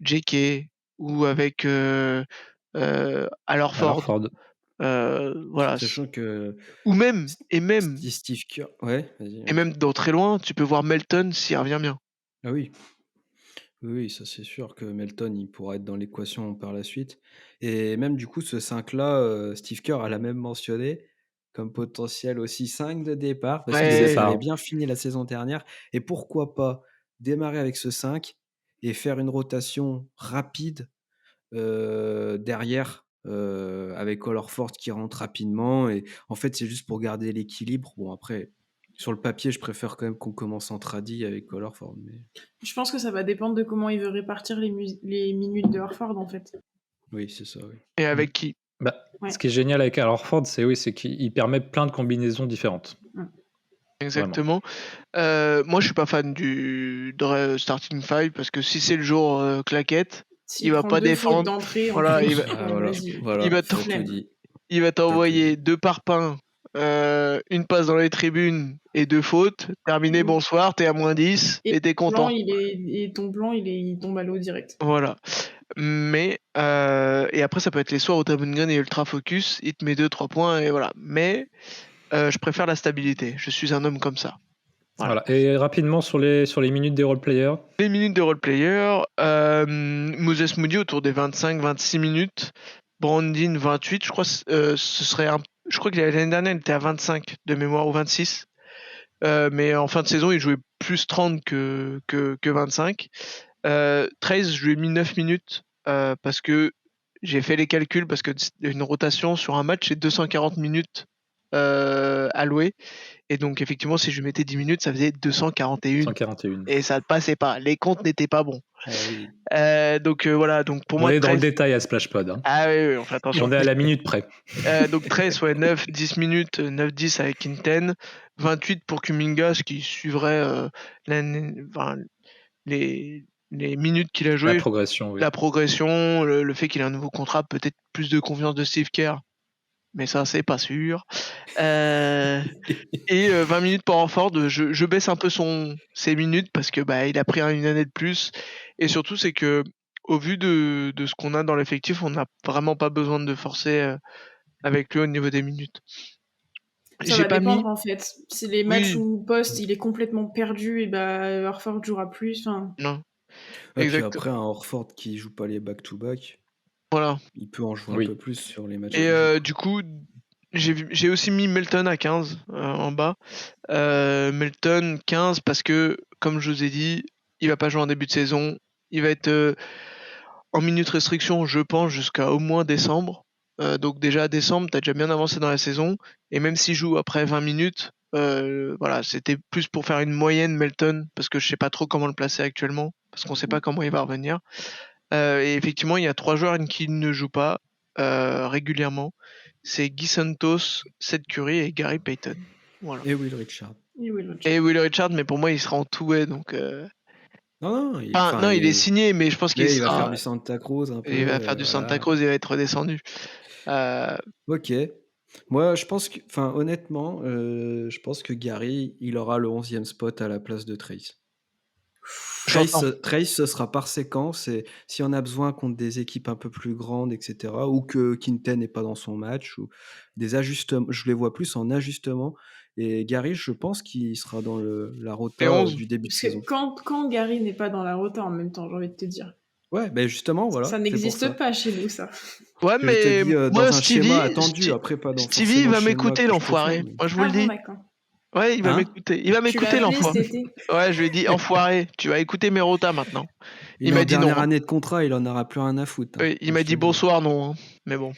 JK ou avec Al Horford. Ford. Voilà. Sachant que Ou même, et même, Steve Kerr, ouais, vas-y. et même dans très loin, tu peux voir Melton s'il revient bien. Ah oui. Oui, ça c'est sûr que Melton, il pourra être dans l'équation par la suite. Et même du coup, ce 5-là, Steve Kerr l'a même mentionné comme potentiel aussi 5 de départ, parce qu'il Ouais, avait bien fini la saison dernière. Et pourquoi pas démarrer avec ce 5 et faire une rotation rapide derrière, avec Al Horford qui rentre rapidement. Et en fait, c'est juste pour garder l'équilibre. Bon, après, sur le papier, je préfère quand même qu'on commence en tradi avec Al Horford. Mais Je pense que ça va dépendre de comment il veut répartir les minutes de Horford, en fait. oui, c'est ça, oui. et Mm. avec qui? Bah, Ouais. Ce qui est génial avec Al Horford, c'est qu'il permet plein de combinaisons différentes. Vraiment. Exactement. Moi, je suis pas fan du starting five parce que si c'est le jour claquette, il S'il va prend pas 2 fautes défendre. d'entrée en Voilà, plus, il va, Ah, bon, voilà, vas-y. il va t'as tout Flemme. dit. il va T'as tout t'envoyer dit. 2 parpaings, une passe dans les tribunes et 2 fautes. Terminé, Mm. bonsoir, t'es à -10 et t'es content. Et ton plan, il tombe à l'eau direct. Voilà. Mais et après, ça peut être les soirs où Draymond Green est ultra focus, il te met 2-3 points et voilà. Mais je préfère la stabilité. Je suis un homme comme ça. Voilà. Voilà. Et rapidement sur les minutes des role-players. Les minutes de role-player, Moses Moody autour des 25-26 minutes. Brandon 28, je crois, je crois que l'année dernière, il était à 25 de mémoire ou 26. Mais en fin de saison, il jouait plus 30 que 25. 13, je lui ai mis 9 minutes parce que j'ai fait les calculs parce que une rotation sur un match, c'est 240 minutes allouées. Et donc, effectivement, si je lui mettais 10 minutes, ça faisait 241. 141. Et ça ne passait pas. Les comptes n'étaient pas bons. Ah oui. Donc voilà, donc pour On moi est dans le 13. détail à Splashpod. Hein. Ah oui, on fait attention. On est à la minute près. Donc 13, ouais, 9, 10 minutes, 9-10 avec Inten, 28 pour Kuminga, ce qui suivrait les minutes qu'il a La joué, progression, oui. la progression, le fait qu'il ait un nouveau contrat, peut-être plus de confiance de Steve Kerr, mais ça c'est pas sûr. Et 20 minutes pour Horford, je baisse un peu ses minutes parce que il a pris une année de plus. Et surtout, c'est que au vu de ce qu'on a dans l'effectif, on n'a vraiment pas besoin de forcer avec lui au niveau des minutes. Ça J'ai va pas mis. dépendre en fait. Si les matchs où poste il est complètement perdu, et Horford jouera plus. Enfin, Non, Et puis exact. après, un Horford qui joue pas les back-to-back, Voilà. il peut en jouer un Oui. peu plus sur les matchs Et qu'il joue. du coup, j'ai aussi mis Melton à 15 en bas. Melton 15 parce que, comme je vous ai dit, il va pas jouer en début de saison. Il va être en minutes restriction, je pense, jusqu'à au moins décembre. Donc déjà à décembre, t'as déjà bien avancé dans la saison. Et même s'il joue après 20 minutes, voilà, c'était plus pour faire une moyenne Melton, parce que je sais pas trop comment le placer actuellement, parce qu'on sait pas comment il va revenir. Et effectivement, il y a 3 joueurs qui ne jouent pas régulièrement. C'est Guy Santos, Seth Curry et Gary Payton. Voilà. Et Will Richard. Et Will Richard, mais pour moi, il sera en two-way, donc... Non, non, non, il est signé, mais je pense qu'il il va faire sera... du Santa Cruz un peu. Il va faire du Santa voilà. Cruz, il va être redescendu. Ok. Moi, je pense que, honnêtement, je pense que Gary, il aura le 11e spot à la place de Trace. Trace, ce sera par séquence, et si on a besoin contre des équipes un peu plus grandes, etc., ou que Kinten n'est pas dans son match, ou des ajustements, je les vois plus en ajustement, Et Gary, je pense qu'il sera dans la Et rota 11. du début de Parce que saison. quand Gary n'est pas dans la rota en même temps, j'ai envie de te dire. Ouais, ben justement, voilà. Ça c'est pour n'existe ça. pas chez nous, ça. Ouais, Je t'ai mais dit dans moi, un schéma attendu, après pas dans Stevie, il forcément le va schéma m'écouter, que je l'enfoiré. préfère. Mais... Moi, je vous Ah le bon, dis. d'accord. Ouais, il va Hein m'écouter. Il va Tu l'as m'écouter, appelé cet l'enfoiré. été. Ouais, je lui ai dit, enfoiré, tu vas écouter mes rotas maintenant. Il est m'a en dit non. dernière année de contrat, il en aura plus rien à foutre. Oui, il Moi, m'a je te dit le dis. bonsoir, non. Mais bon.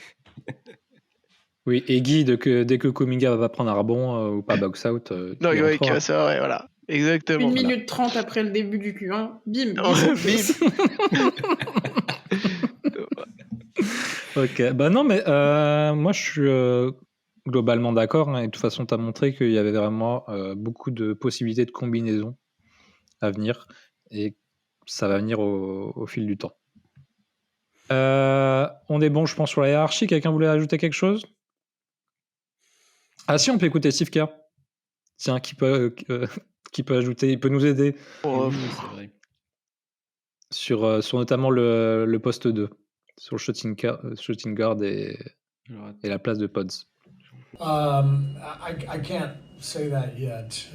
Oui, et Guy, dès que Kuminga va prendre un rebond ou pas box out, Non, il ouais, rentrera. ça, ouais, voilà. Exactement. 1 minute 30 après le début du Q1, bim, Oh, 19 bim. faces. Ok, bah non, mais moi je suis globalement d'accord. Hein, et de toute façon, tu as montré qu'il y avait vraiment beaucoup de possibilités de combinaison à venir. Et ça va venir au fil du temps. On est bon, je pense, sur la hiérarchie. Quelqu'un voulait ajouter quelque chose? Ah si, on peut écouter Steve Kerr. Tiens, qui peut ajouter, il peut nous aider Oh, Oui, c'est vrai. sur notamment le poste 2, sur le shooting guard et la place de Pods. I can't say that yet.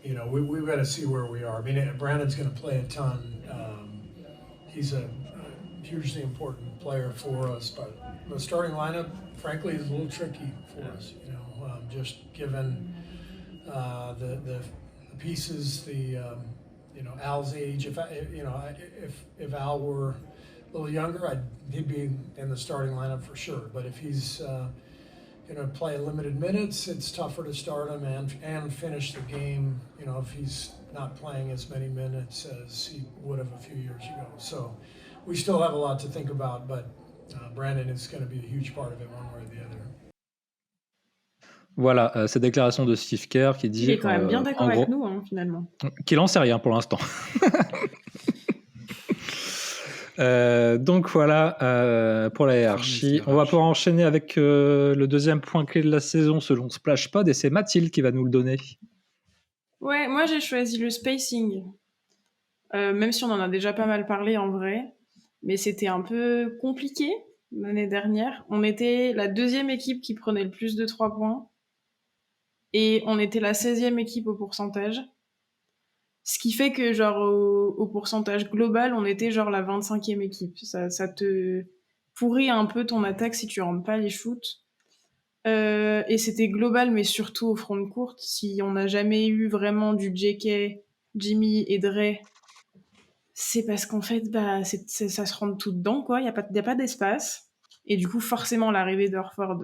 You know, we've got to see where we are. I mean, Brandon's going to play a ton. He's a hugely important player for us, but the starting lineup, frankly, is a little tricky for us. You know, just given the pieces, you know, Al's age. If Al were a little younger, he'd be in the starting lineup for sure. But if he's going to play limited minutes, it's tougher to start him and finish the game, you know, if he's not playing as many minutes as he would have a few years ago. So we still have a lot to think about, but Brandon is going to be a huge part of it one way or the other. Voilà, cette déclaration de Steve Kerr qui dit... Il est quand même bien d'accord avec gros, nous, hein, finalement. Qu'il en sait rien pour l'instant. Donc voilà pour la hiérarchie. On va pouvoir enchaîner avec le deuxième point clé de la saison selon Splashpod, et c'est Mathilde qui va nous le donner. Ouais, moi j'ai choisi le spacing. Même si on en a déjà pas mal parlé en vrai, mais c'était un peu compliqué l'année dernière. On était la deuxième équipe qui prenait le plus de 3 points et on était la 16e équipe au pourcentage. Ce qui fait que genre au pourcentage global, on était genre la 25e équipe. Ça te pourrit un peu ton attaque si tu rentres pas les shoots. Et c'était global, mais surtout au front de court. Si on n'a jamais eu vraiment du JK, Jimmy et Dre, c'est parce qu'en fait, bah, ça se rentre tout dedans, quoi. Il y a pas d'espace. Et du coup, forcément, l'arrivée d'Horford,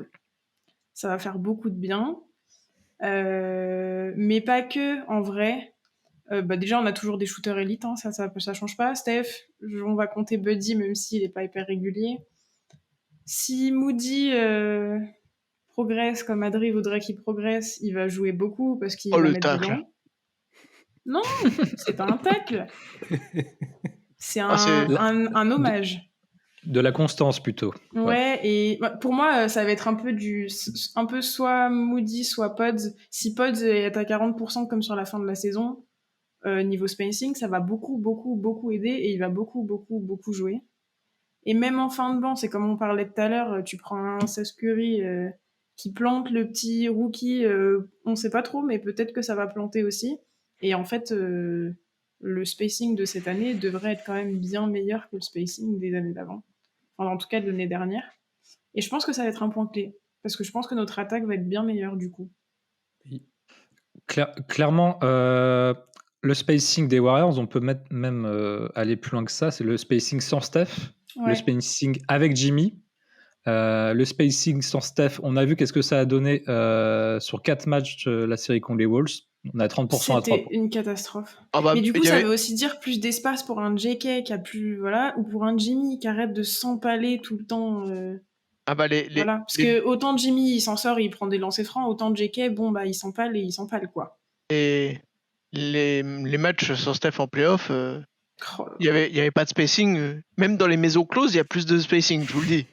ça va faire beaucoup de bien. Mais pas que, en vrai. Bah déjà, on a toujours des shooters élites, hein, ça change pas. Steph, on va compter Buddy, même s'il est pas hyper régulier. Si Moody progresse comme Adri voudrait qu'il progresse, il va jouer beaucoup parce qu'il va le mettre tacle. dedans. Non, c'est pas un tacle. C'est c'est un hommage. De la constance plutôt. Ouais, et pour moi, ça va être un peu soit Moody, soit Pods. Si Pods est à 40% comme sur la fin de la saison, niveau spacing, ça va beaucoup aider et il va beaucoup jouer. Et même en fin de banc, c'est comme on parlait tout à l'heure, tu prends un Seth Curry qui plante le petit rookie, on sait pas trop, mais peut-être que ça va planter aussi. Et en fait, le spacing de cette année devrait être quand même bien meilleur que le spacing des années d'avant. Enfin, en tout cas de l'année dernière. Et je pense que ça va être un point clé. Parce que je pense que notre attaque va être bien meilleure du coup. Clairement, le spacing des Warriors, on peut même aller plus loin que ça. C'est le spacing sans Steph, le spacing avec Jimmy, le spacing sans Steph. On a vu qu'est-ce que ça a donné sur 4 matchs la série contre les Wolves. On a 30% à 3 points. C'était une catastrophe. Mais du coup, ça veut aussi dire plus d'espace pour un JK qui a plus, voilà, ou pour un Jimmy qui arrête de s'empaler tout le temps. Voilà. Parce que autant Jimmy il s'en sort, il prend des lancers francs, autant JK, bon bah il s'empale quoi. Et les matchs sans Steph en playoff, il y avait pas de spacing. Même dans les maisons closes, il y a plus de spacing, je vous le dis.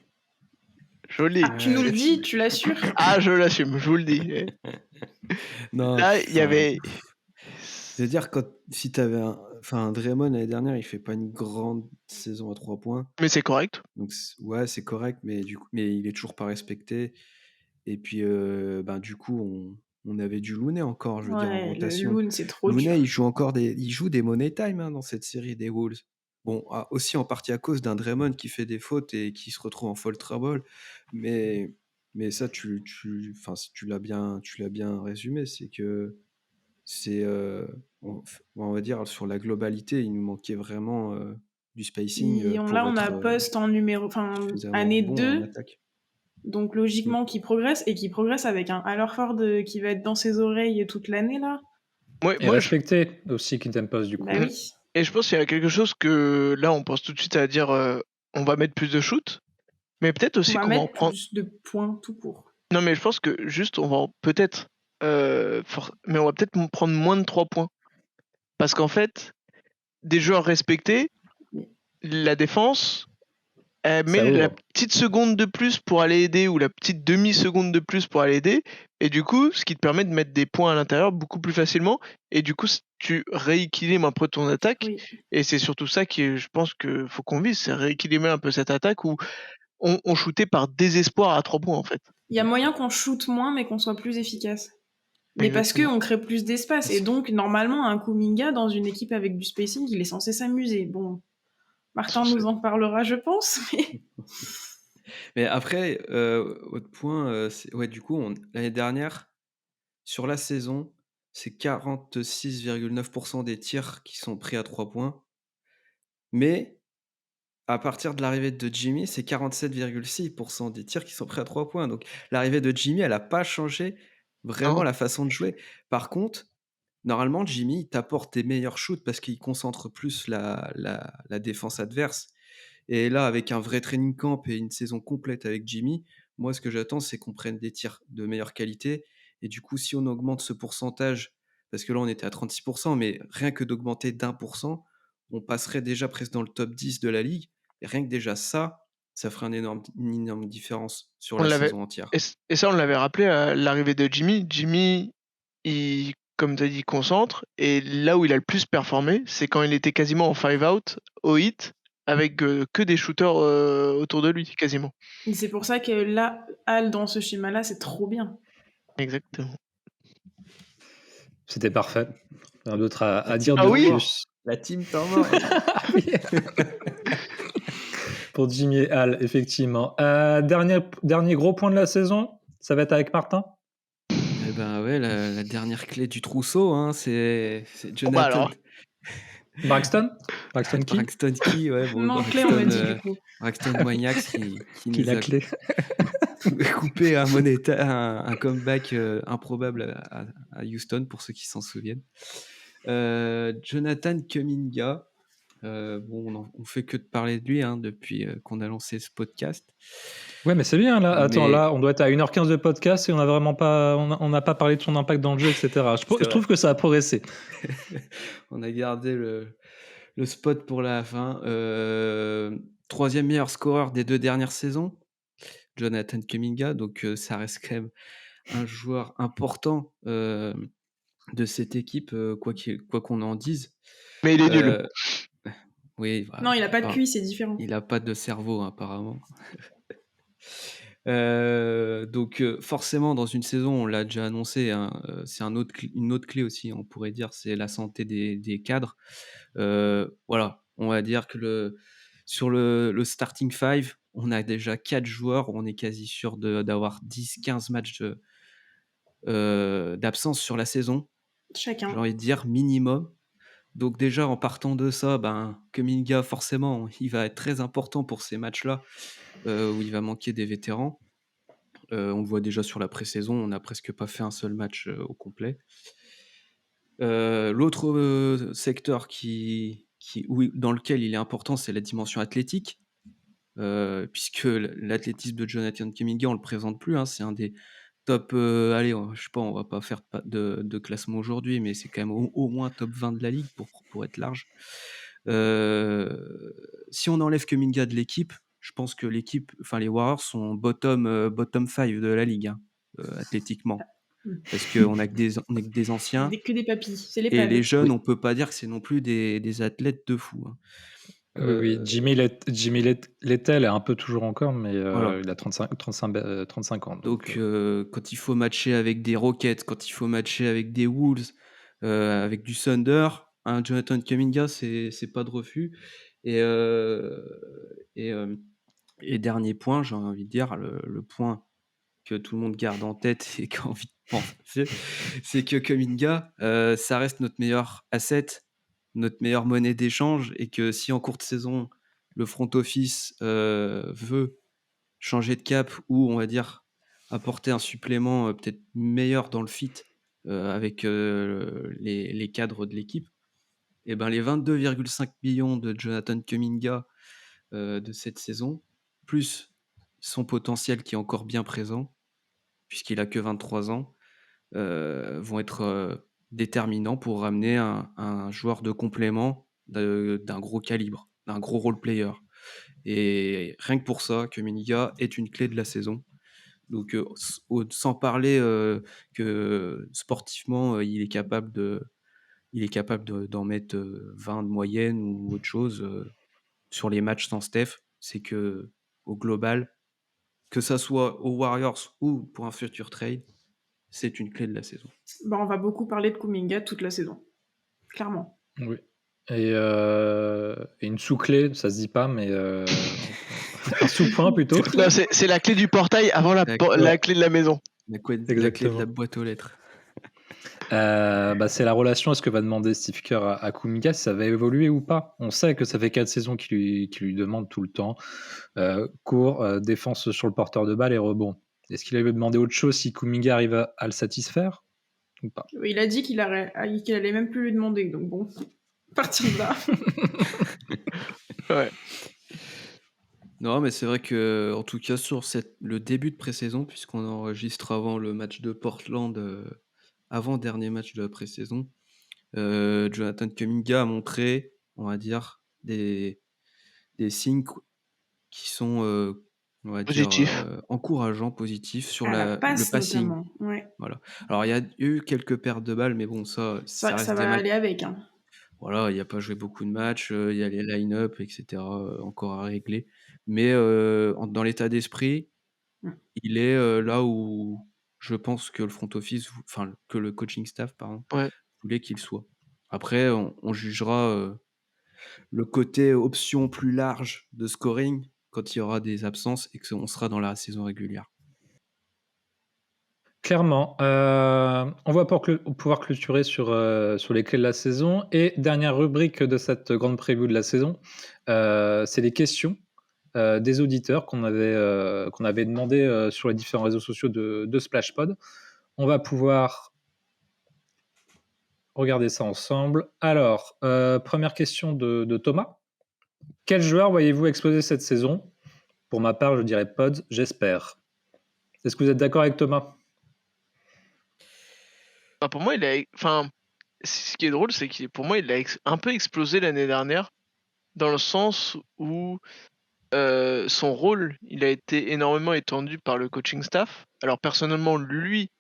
Tu nous le dis, tu l'assures? Ah, je l'assume, je vous le dis. Non, là, il y avait... C'est-à-dire, si t'avais un Draymond l'année dernière, il fait pas une grande saison à 3 points. Mais c'est correct. Donc, ouais, c'est correct, mais il est toujours pas respecté. Et puis, du coup, on avait du Looney encore, je veux dire, en Ouais, le rotation. Loon, c'est trop Looney, dur. il joue des money time dans cette série des Wolves. Bon, aussi en partie à cause d'un Draymond qui fait des fautes et qui se retrouve en foul trouble, mais ça, enfin, tu l'as bien résumé, c'est que c'est, on va dire, sur la globalité, il nous manquait vraiment du spacing Là, pour on a être Post en suffisamment année bon en 2, attaque. donc Mm. logiquement qui progresse avec un Al Horford qui va être dans ses oreilles toute l'année là. Et respecter aussi Quinten Post du coup. Bah oui. Et je pense qu'il y a quelque chose que là on pense tout de suite à dire on va mettre plus de shoot, mais peut-être aussi qu'on va en prendre plus de points tout court. Non mais je pense que juste on va peut-être mais on va peut-être prendre moins de 3 points. Parce qu'en fait, des joueurs respectés, la défense, elle met la petite seconde de plus pour aller aider ou la petite demi-seconde de plus pour aller aider. Et du coup, ce qui te permet de mettre des points à l'intérieur beaucoup plus facilement. Et du coup, tu rééquilibres un peu ton attaque. Oui. Et c'est surtout ça qui, je pense qu'il faut qu'on vise, c'est rééquilibrer un peu cette attaque où on shootait par désespoir à 3 points en fait. Il y a moyen qu'on shoot moins mais qu'on soit plus efficace. Mais Exactement. parce qu'on crée plus d'espace. Et donc, normalement, un Kuminga dans une équipe avec du spacing, il est censé s'amuser. Bon, Martin nous en parlera, je pense. Mais après, autre point, du coup, l'année dernière, sur la saison, c'est 46,9% des tirs qui sont pris à 3 points. Mais à partir de l'arrivée de Jimmy, c'est 47,6% des tirs qui sont pris à 3 points. Donc l'arrivée de Jimmy, elle n'a pas changé vraiment la façon de jouer. Par contre, normalement, Jimmy, il t'apporte des meilleurs shoots parce qu'il concentre plus la défense adverse. Et là, avec un vrai training camp et une saison complète avec Jimmy, moi, ce que j'attends, c'est qu'on prenne des tirs de meilleure qualité. Et du coup, si on augmente ce pourcentage, parce que là, on était à 36%, mais rien que d'augmenter d'1%, on passerait déjà presque dans le top 10 de la ligue. Et rien que déjà ça ferait une énorme différence sur la saison entière. Et ça, on l'avait rappelé à l'arrivée de Jimmy. Jimmy, comme tu as dit, concentre. Et là où il a le plus performé, c'est quand il était quasiment en 5-out, au hit, avec que des shooters autour de lui, quasiment. Et c'est pour ça que là, Al, dans ce schéma-là, c'est trop bien. Exactement. C'était parfait. Rien d'autre à dire de plus. La team t'en mort. Pour Jimmy et Al, effectivement. Dernier gros point de la saison, ça va être avec Martin. Eh ben ouais, la dernière clé du trousseau, hein, c'est Jonathan. Braxton Key. Braxton Key, ouais. Bon, non, Braxton, clé, on m'a dit du coup. Braxton Wagnax qui nous a clé. coupé un comeback improbable à Houston, pour ceux qui s'en souviennent. Jonathan Kuminga, on fait que de parler de lui depuis qu'on a lancé ce podcast. Ouais, mais c'est bien là. Attends, là, on doit être à 1h15 de podcast et on n'a pas parlé de son impact dans le jeu, etc. Je trouve que ça a progressé. On a gardé le spot pour la fin. 3e meilleur scoreur des 2 dernières saisons, Jonathan Kuminga. Donc ça reste quand même un joueur important de cette équipe, quoi qu'on en dise. Mais il est nul. Oui. Non, il n'a pas de QI, c'est différent. Il n'a pas de cerveau, apparemment. Donc forcément, dans une saison, on l'a déjà annoncé, c'est une autre clé aussi, on pourrait dire, c'est la santé des cadres. Voilà, on va dire que sur le starting 5, on a déjà 4 joueurs, on est quasi sûr d'avoir 10-15 matchs d'absence sur la saison. Chacun. J'ai envie de dire minimum. Donc déjà, en partant de ça, Kuminga, forcément, il va être très important pour ces matchs-là, où il va manquer des vétérans. On le voit déjà sur la pré-saison, on n'a presque pas fait un seul match au complet. L'autre secteur dans lequel il est important, c'est la dimension athlétique, puisque l'athlétisme de Jonathan Kuminga, on ne le présente plus, c'est un des top, allez, je sais pas, on va pas faire de classement aujourd'hui, mais c'est quand même au moins top 20 de la ligue pour être large. Si on enlève Kuminga de l'équipe, je pense que les Warriors sont bottom 5 de la ligue, athlétiquement. Parce qu'on a que des anciens. Que des papis, c'est les Et les jeunes, on peut pas dire que c'est non plus des athlètes de fou. Oui, Jimmy Little est un peu toujours encore, mais Voilà. il a 35 ans. Donc, quand il faut matcher avec des Rockets, quand il faut matcher avec des Wolves, avec du Thunder, un Jonathan Kuminga, c'est pas de refus. Et dernier point, j'ai envie de dire, le point que tout le monde garde en tête et qui a envie de penser, c'est que Kuminga, ça reste notre meilleur asset, notre meilleure monnaie d'échange, et que si en courte saison, le front office veut changer de cap, ou on va dire apporter un supplément peut-être meilleur dans le fit avec les cadres de l'équipe, et ben les 22,5 millions de Jonathan Kuminga de cette saison, plus son potentiel qui est encore bien présent, puisqu'il a que 23 ans, vont être déterminants pour ramener un joueur de complément d'un gros calibre, d'un gros role player. Et rien que pour ça, Kuminga est une clé de la saison. Donc, sans parler que sportivement, il est capable d'en mettre 20 de moyenne ou autre chose sur les matchs sans Steph. C'est que au global, que ça soit aux Warriors ou pour un futur trade, c'est une clé de la saison. On va beaucoup parler de Kuminga toute la saison, clairement. Oui. Et une sous-clé, ça se dit pas, mais un sous-point plutôt. Non, c'est la clé du portail avant la clé de la maison. La clé de la boîte aux lettres. C'est la relation à ce que va demander Steve Kerr à Kuminga, si ça va évoluer ou pas. On sait que ça fait 4 saisons qu'il lui demande tout le temps court, défense sur le porteur de balle et rebond. Est-ce qu'il avait demandé autre chose si Kuminga arrive à le satisfaire ou pas? Il a dit qu'il allait même plus lui demander, donc bon, partir de là. Ouais. Non, mais c'est vrai que, en tout cas, sur le début de pré-saison, puisqu'on enregistre avant le match de Portland, avant-dernier match de la pré-saison, Jonathan Kuminga a montré, on va dire, des signes qui sont, on va positifs, dire, encourageants, positifs sur la passe, le passing. Notamment. Ouais. Voilà. Alors, il y a eu quelques pertes de balles, mais bon, ça reste ça va aller avec. Hein. Voilà, il n'a pas joué beaucoup de matchs, il y a les line-up, etc., encore à régler. Mais dans l'état d'esprit, il est là où je pense que le front office, que le coaching staff, voulait qu'il soit. Après, on jugera le côté option plus large de scoring quand il y aura des absences et qu'on sera dans la saison régulière. Clairement. On va pouvoir clôturer sur les clés de la saison. Et dernière rubrique de cette grande preview de la saison, c'est les questions des auditeurs qu'on avait demandé sur les différents réseaux sociaux de SplashPod. On va pouvoir regarder ça ensemble. Alors, première question de Thomas. Quel joueur voyez-vous exploser cette saison? Pour ma part, je dirais Pod, j'espère. Est-ce que vous êtes d'accord avec Thomas? Pour moi, ce qui est drôle, c'est qu'il pour moi, il a un peu explosé l'année dernière, dans le sens où son rôle, il a été énormément étendu par le coaching staff. Alors personnellement, lui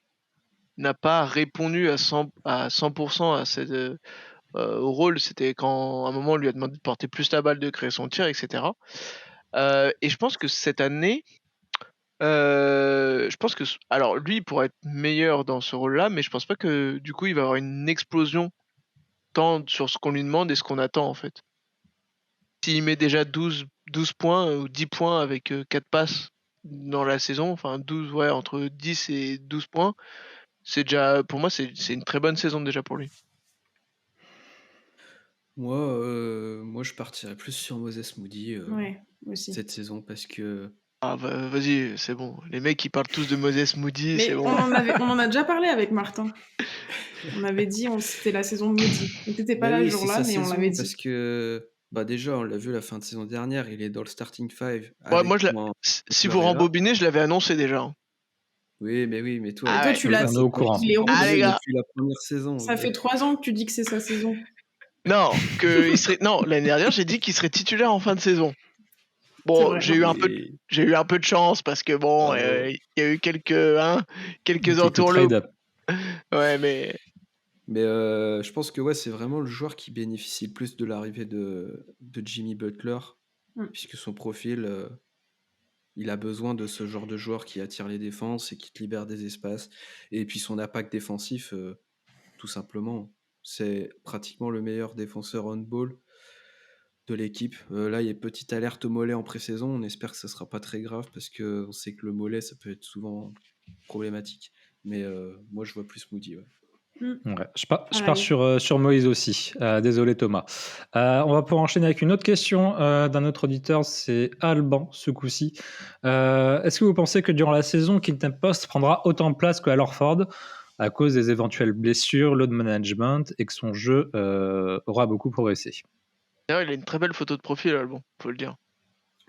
n'a pas répondu à 100% à cette, au rôle. C'était quand à un moment on lui a demandé de porter plus la balle, de créer son tir, etc. Et je pense que cette année, je pense que alors lui il pourrait être meilleur dans ce rôle-là, mais je pense pas que du coup il va avoir une explosion tant sur ce qu'on lui demande et ce qu'on attend en fait. S'il met déjà 12 points ou 10 points avec 4 passes dans la saison, enfin 12, ouais, entre 10 et 12 points, c'est déjà, pour moi, c'est une très bonne saison déjà pour lui. Moi, je partirais plus sur Moses Moody aussi. cette saison, parce que... Ah bah, vas-y, c'est bon. Les mecs, ils parlent tous de Moses Moody, c'est bon. On en a déjà parlé avec Martin. On avait dit c'était la saison de Moody. T'étais pas là le jour-là, mais on l'avait dit. Parce que déjà, on l'a vu la fin de saison dernière, il est dans le starting 5. Ouais, moi, si vous rembobinez, je l'avais annoncé déjà. Oui, mais toi, toi tu l'as au courant. Les rouges, les gars. depuis la première saison. Ça fait 3 ans que tu dis que c'est sa saison. Non, l'année dernière, j'ai dit qu'il serait titulaire en fin de saison. Bon, j'ai eu un peu de chance parce que bon, il y a eu quelques entourloupes. Ouais, mais Mais je pense que ouais, c'est vraiment le joueur qui bénéficie le plus de l'arrivée de Jimmy Butler, puisque son profil, il a besoin de ce genre de joueur qui attire les défenses et qui te libère des espaces. Et puis son impact défensif, tout simplement, c'est pratiquement le meilleur défenseur on-ball de l'équipe. Là, il y a une petite alerte au mollet en pré-saison. On espère que ça ne sera pas très grave parce qu'on sait que le mollet, ça peut être souvent problématique. Mais moi, je vois plus Moody. Ouais. Ouais, je pars sur Moïse aussi. Désolé Thomas. On va pouvoir enchaîner avec une autre question d'un autre auditeur, c'est Alban ce coup-ci. Est-ce que vous pensez que durant la saison, Quinten Post prendra autant de place qu'Al Horford à cause des éventuelles blessures, load management et que son jeu aura beaucoup progressé? D'ailleurs, il a une très belle photo de profil, Alban, faut le dire.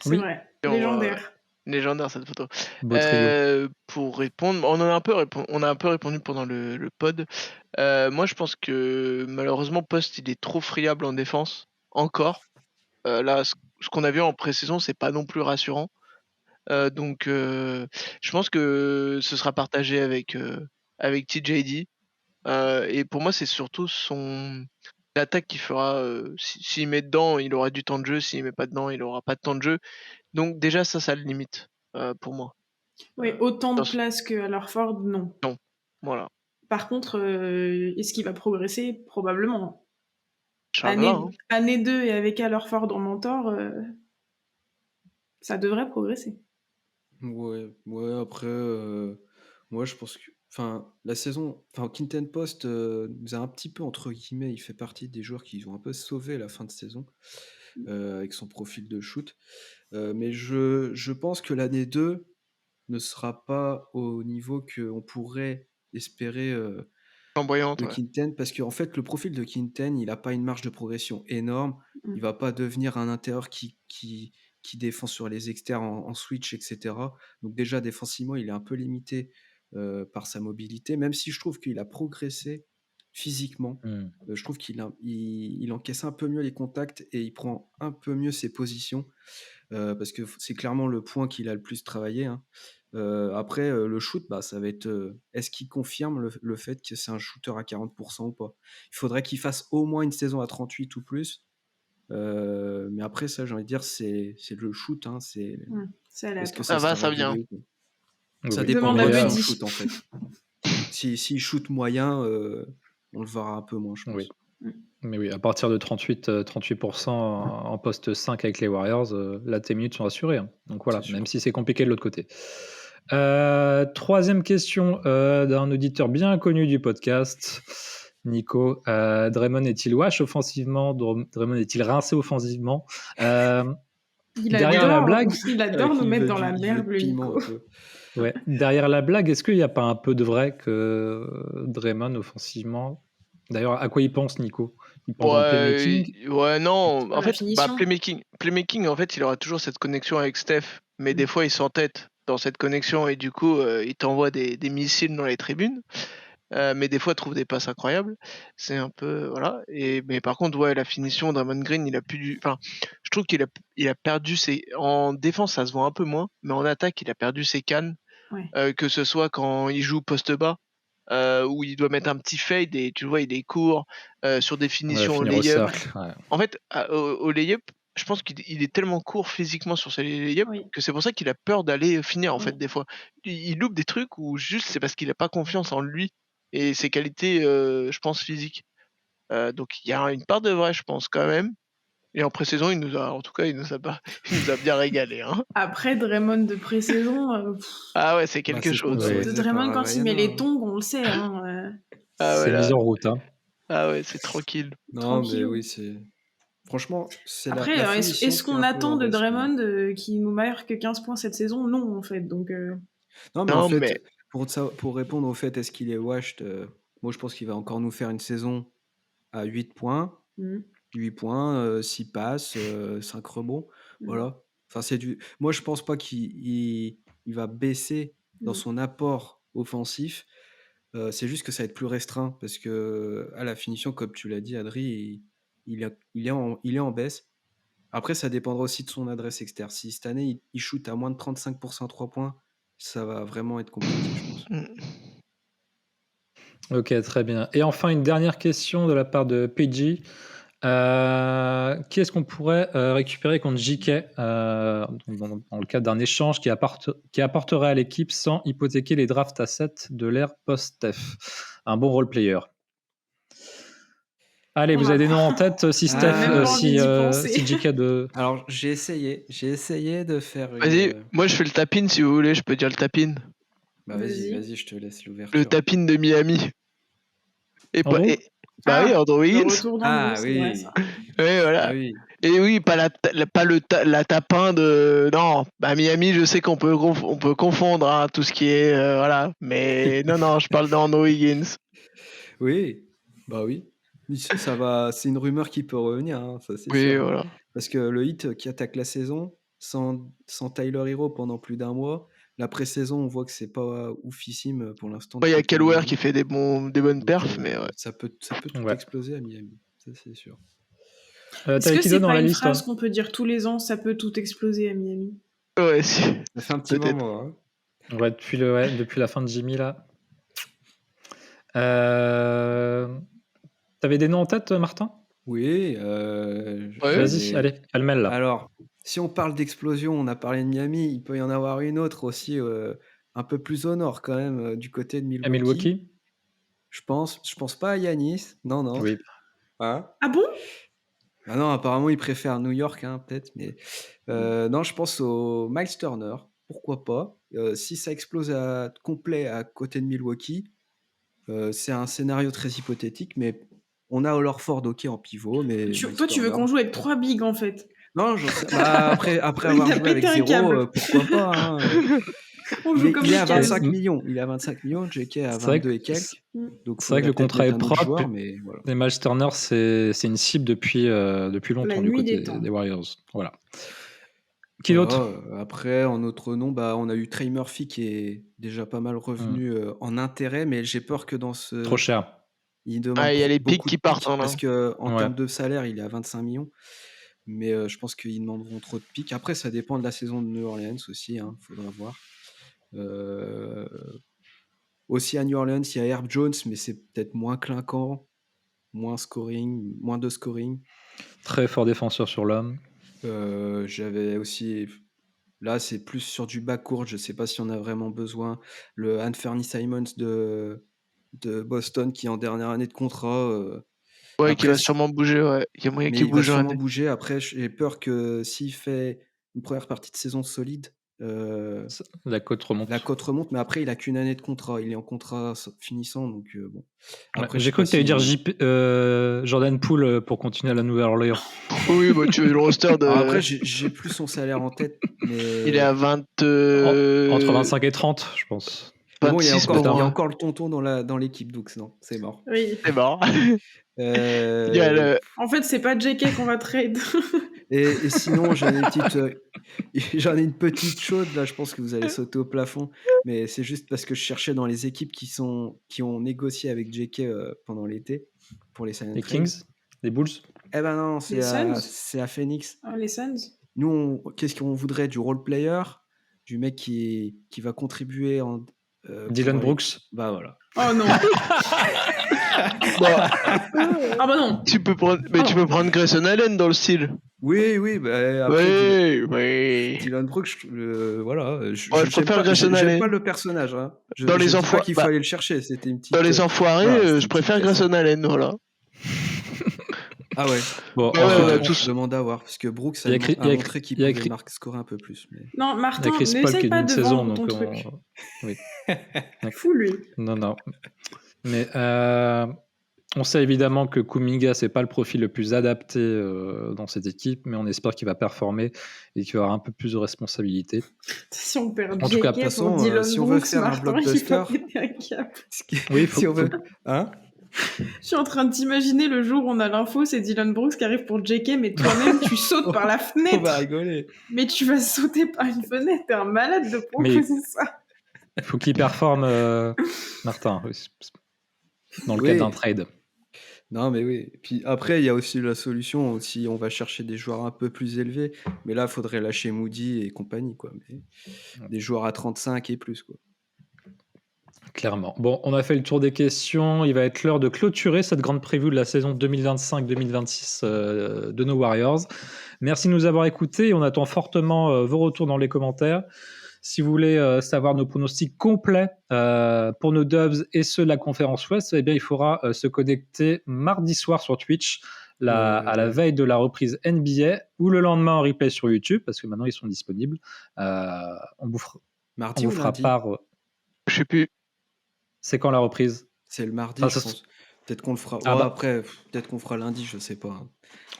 C'est vrai, légendaire. Légendaire cette photo. Beau trio. Pour répondre, on a un peu répondu pendant le pod. Moi, je pense que malheureusement, Post, il est trop friable en défense, encore. Là, ce qu'on a vu en pré-saison, c'est pas non plus rassurant. Donc, je pense que ce sera partagé avec TJD. Et pour moi, c'est surtout l'attaque qui fera. S'il met dedans, il aura du temps de jeu. S'il met pas dedans, il aura pas de temps de jeu. Donc déjà, ça le limite pour moi. Oui, autant de place qu'à Horford, non. Non, voilà. Par contre, est-ce qu'il va progresser? Probablement. Hein. Année 2 et avec Al Horford en mentor, ça devrait progresser. Ouais, après, moi je pense que la saison, Quinten Post nous a un petit peu, entre guillemets, il fait partie des joueurs qui ont un peu sauvé la fin de saison avec son profil de shoot. Mais je pense que l'année 2 ne sera pas au niveau qu'on pourrait espérer flamboyante, de Quinten, parce qu'en fait, le profil de Quinten, il n'a pas une marge de progression énorme. Il va pas devenir un intérieur qui défend sur les externes en switch, etc. Donc déjà, défensivement, il est un peu limité par sa mobilité, même si je trouve qu'il a progressé physiquement. Je trouve qu'il encaisse un peu mieux les contacts et il prend un peu mieux ses positions, parce que c'est clairement le point qu'il a le plus travaillé, hein. Après, le shoot, ça va être est-ce qu'il confirme le fait que c'est un shooter à 40% ou pas? Il faudrait qu'il fasse au moins une saison à 38 ou plus. Mais après, ça, j'ai envie de dire, c'est le shoot. Hein, est-ce que ça va, ça vient. Ça dépendra de son shoot, en fait. S'il shoot moyen, on le verra un peu moins, je pense. Oui. Mais oui, à partir de 38% en poste 5 avec les Warriors, là, tes minutes sont assurées. Hein. Donc voilà, même si c'est compliqué de l'autre côté. Troisième question d'un auditeur bien connu du podcast, Nico. Draymond est-il wash offensivement? Draymond est-il rincé offensivement? Derrière la blague, il adore nous mettre dans la merde, le Nico. Ouais. Derrière la blague, est-ce qu'il n'y a pas un peu de vrai que Draymond offensivement? D'ailleurs, à quoi il pense, Nico? Il pense au playmaking? Ouais, non. En fait, playmaking, en fait, il aura toujours cette connexion avec Steph, mais des fois, il s'entête dans cette connexion et du coup, il t'envoie des missiles dans les tribunes. Mais des fois, il trouve des passes incroyables. C'est un peu voilà. Mais par contre, ouais, la finition, Draymond Green, il a plus enfin, je trouve qu'il a perdu en défense, ça se voit un peu moins, mais en attaque, il a perdu ses cannes. Ouais. Que ce soit quand il joue poste bas, où il doit mettre un petit fade et tu vois, il est court sur des finitions au layup. En fait, au layup, je pense qu'il est tellement court physiquement sur ses layups que c'est pour ça qu'il a peur d'aller finir en fait des fois. Il loupe des trucs où juste c'est parce qu'il a pas confiance en lui et ses qualités, je pense physiques. Donc il y a une part de vrai, je pense quand même. Et en pré-saison, il nous a bien régalé. Hein. Après, Draymond de pré-saison. Ah ouais, c'est quelque chose. De Draymond, quand il met les tongs, on le sait. Hein, c'est mis en route. Hein. Ah ouais, c'est tranquille. Non, mais oui, c'est. Franchement, c'est après, est-ce qu'on attend de Draymond qui nous marque 15 points cette saison? Non, en fait. Donc, Non, mais en fait, pour répondre au fait, est-ce qu'il est washed, moi, je pense qu'il va encore nous faire une saison à 8 points. 8 points, 6 passes, 5 rebonds. Voilà. Enfin, moi, je pense pas qu'il va baisser dans son apport offensif. C'est juste que ça va être plus restreint parce que à la finition, comme tu l'as dit, Adri, il est en baisse. Après, ça dépendra aussi de son adresse externe. Si cette année, il shoot à moins de 35% 3 points, ça va vraiment être compliqué, je pense. Ok, très bien. Et enfin, une dernière question de la part de PG. Qui est-ce qu'on pourrait récupérer contre JK dans le cadre d'un échange qui apporterait à l'équipe sans hypothéquer les drafts assets de l'ère post-Steph? Un bon role-player. Allez, vous avez des noms en tête si Steph, si JK de. Alors, j'ai essayé de faire Vas-y, moi je fais le tap-in si vous voulez, je peux dire le tap-in. Bah vas-y, je te laisse l'ouverture. Le tap-in de Miami. Andrew Bah oui, Andrew Wiggins. Oui. Oui, voilà. Ah oui. Et oui, pas la tapin de. Non, bah Miami, je sais qu'on peut confondre hein, tout ce qui est. Voilà. Mais non, je parle d'Andrew Wiggins. Oui, bah oui. Mais ça va, c'est une rumeur qui peut revenir, hein, ça c'est Oui, sûr. voilà. Parce que le Heat qui attaque la saison sans Tyler Hero pendant plus d'un mois, la pré-saison, on voit que c'est pas oufissime pour l'instant. Il y a Callaware qui fait des bonnes perfs, mais ouais. Ça peut tout exploser à Miami, ça c'est sûr. Est-ce que c'est pas une phrase qu'on peut dire tous les ans, ça peut tout exploser à Miami? Ouais, si. Ça fait un petit moment. Hein. Ouais, depuis la fin de Jimmy, là. T'avais des noms en tête, Martin? Oui. Vas-y, allez, Almel, là. Alors, si on parle d'explosion, on a parlé de Miami, il peut y en avoir une autre aussi, un peu plus au nord quand même, du côté de Milwaukee. À Milwaukee? Je pense pas à Giannis. Non. Oui. Hein? Ah bon? Ah non, apparemment il préfère New York, hein, peut-être, mais non, je pense au Miles Turner. Pourquoi pas? Si ça explose complet à côté de Milwaukee, c'est un scénario très hypothétique, mais on a Horford ok en pivot, mais toi, tu veux qu'on joue avec 3 bigs en fait? Non, j'en sais. Bah, après avoir joué avec 0, pourquoi pas hein. Il est à 25 millions. Il est à 25 millions. JK à 22 et quelques. Donc c'est vrai que le contrat est propre. Joueur, mais voilà. Et Miles Turner, c'est une cible depuis longtemps du côté des Warriors. Voilà. Qui d'autre? Après, en autre nom, on a eu Trey Murphy qui est déjà pas mal revenu en intérêt, mais j'ai peur que dans ce. Trop cher. Il demande y a les pics qui partent. Parce qu'en termes de salaire, il est à 25 millions. Mais je pense qu'ils demanderont trop de pics. Après, ça dépend de la saison de New Orleans aussi. Hein, faudra voir. Aussi à New Orleans, il y a Herb Jones, mais c'est peut-être moins clinquant, moins de scoring. Très fort défenseur sur l'homme. J'avais aussi... Là, c'est plus sur du bas-court. Je ne sais pas si on a vraiment besoin. Le Anthony Simons de Boston, qui est en dernière année de contrat. Qui va sûrement bouger. Ouais. Il y a moyen qu'il bouge. Il va sûrement bouger. Après, j'ai peur que s'il fait une première partie de saison solide, la cote remonte. Mais après, il a qu'une année de contrat. Il est en contrat finissant, donc bon. Après, j'ai cru que tu allais dire Jordan Poole pour continuer à la Nouvelle-Orléans. Oui, tu veux le roster de. Alors après, j'ai plus son salaire en tête. Mais... Il est à 20. Entre 25 et 30, je pense. Bon, il y a encore le tonton dans l'équipe, donc non, c'est mort. Oui, c'est mort. En fait, c'est pas JK qu'on va trade. et sinon, j'en ai une petite chaude, là, je pense que vous allez sauter au plafond, mais c'est juste parce que je cherchais dans les équipes qui ont négocié avec JK pendant l'été pour les Silent Les Kings, les Bulls. Eh ben non, c'est à Phoenix. Ah, les Suns. Nous, qu'est-ce qu'on voudrait? Du role player, du mec qui va contribuer en... Dylan Brooks. Bah voilà. Oh non. Ah bah non. Tu peux prendre Grayson Allen dans le style. Oui. Après, oui. Dylan Brooks, voilà. Je préfère Grayson Allen. J'aime pas le personnage. Hein. Dans les enfoirés, qu'il faut aller le chercher. C'était une petite. Dans les enfoirés, je préfère Grayson Allen, voilà. Ah ouais. Bon, tous demande à voir parce que Brooks a montré qu'il pouvait scorer un peu plus. Mais... Non, Martin, n'essaye pas de vendre ton truc. Oui. Fou lui. Non. Mais on sait évidemment que Kuminga c'est pas le profil le plus adapté dans cette équipe, mais on espère qu'il va performer et qu'il aura un peu plus de responsabilité. Si on perd en tout cas, de toute façon, si on veut faire un blockbuster, oui, si on veut, hein. Je suis en train d'imaginer le jour où on a l'info, c'est Dylan Brooks qui arrive pour JK, mais toi-même tu sautes par la fenêtre. On va rigoler. Mais tu vas sauter par une fenêtre, t'es un malade de proposer ça. Il faut qu'il performe, Martin, dans le cadre d'un trade. Non, mais oui. Puis après, il y a aussi la solution, si on va chercher des joueurs un peu plus élevés, mais là, il faudrait lâcher Moody et compagnie, quoi. Mais des joueurs à 35 et plus, quoi. Clairement. Bon, on a fait le tour des questions. Il va être l'heure de clôturer cette grande preview de la saison 2025-2026 de nos Warriors. Merci de nous avoir écoutés. On attend fortement vos retours dans les commentaires. Si vous voulez savoir nos pronostics complets pour nos Dubs et ceux de la conférence Ouest, eh bien, il faudra se connecter mardi soir sur Twitch à la veille de la reprise NBA ou le lendemain en replay sur YouTube parce que maintenant ils sont disponibles. On vous fera part. Je sais plus. C'est quand la reprise? C'est le mardi, je pense. Peut-être qu'on le fera. Après, peut-être qu'on fera lundi, je sais pas.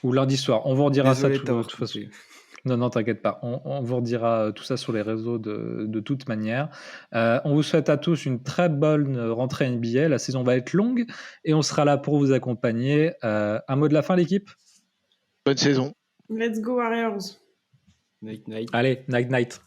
Ou lundi soir. On vous redira ça de toute façon. Non, t'inquiète pas. On vous redira tout ça sur les réseaux de toute manière. On vous souhaite à tous une très bonne rentrée NBA. La saison va être longue et on sera là pour vous accompagner. Un mot de la fin, l'équipe? Bonne saison. Let's go Warriors. Night. Allez, night.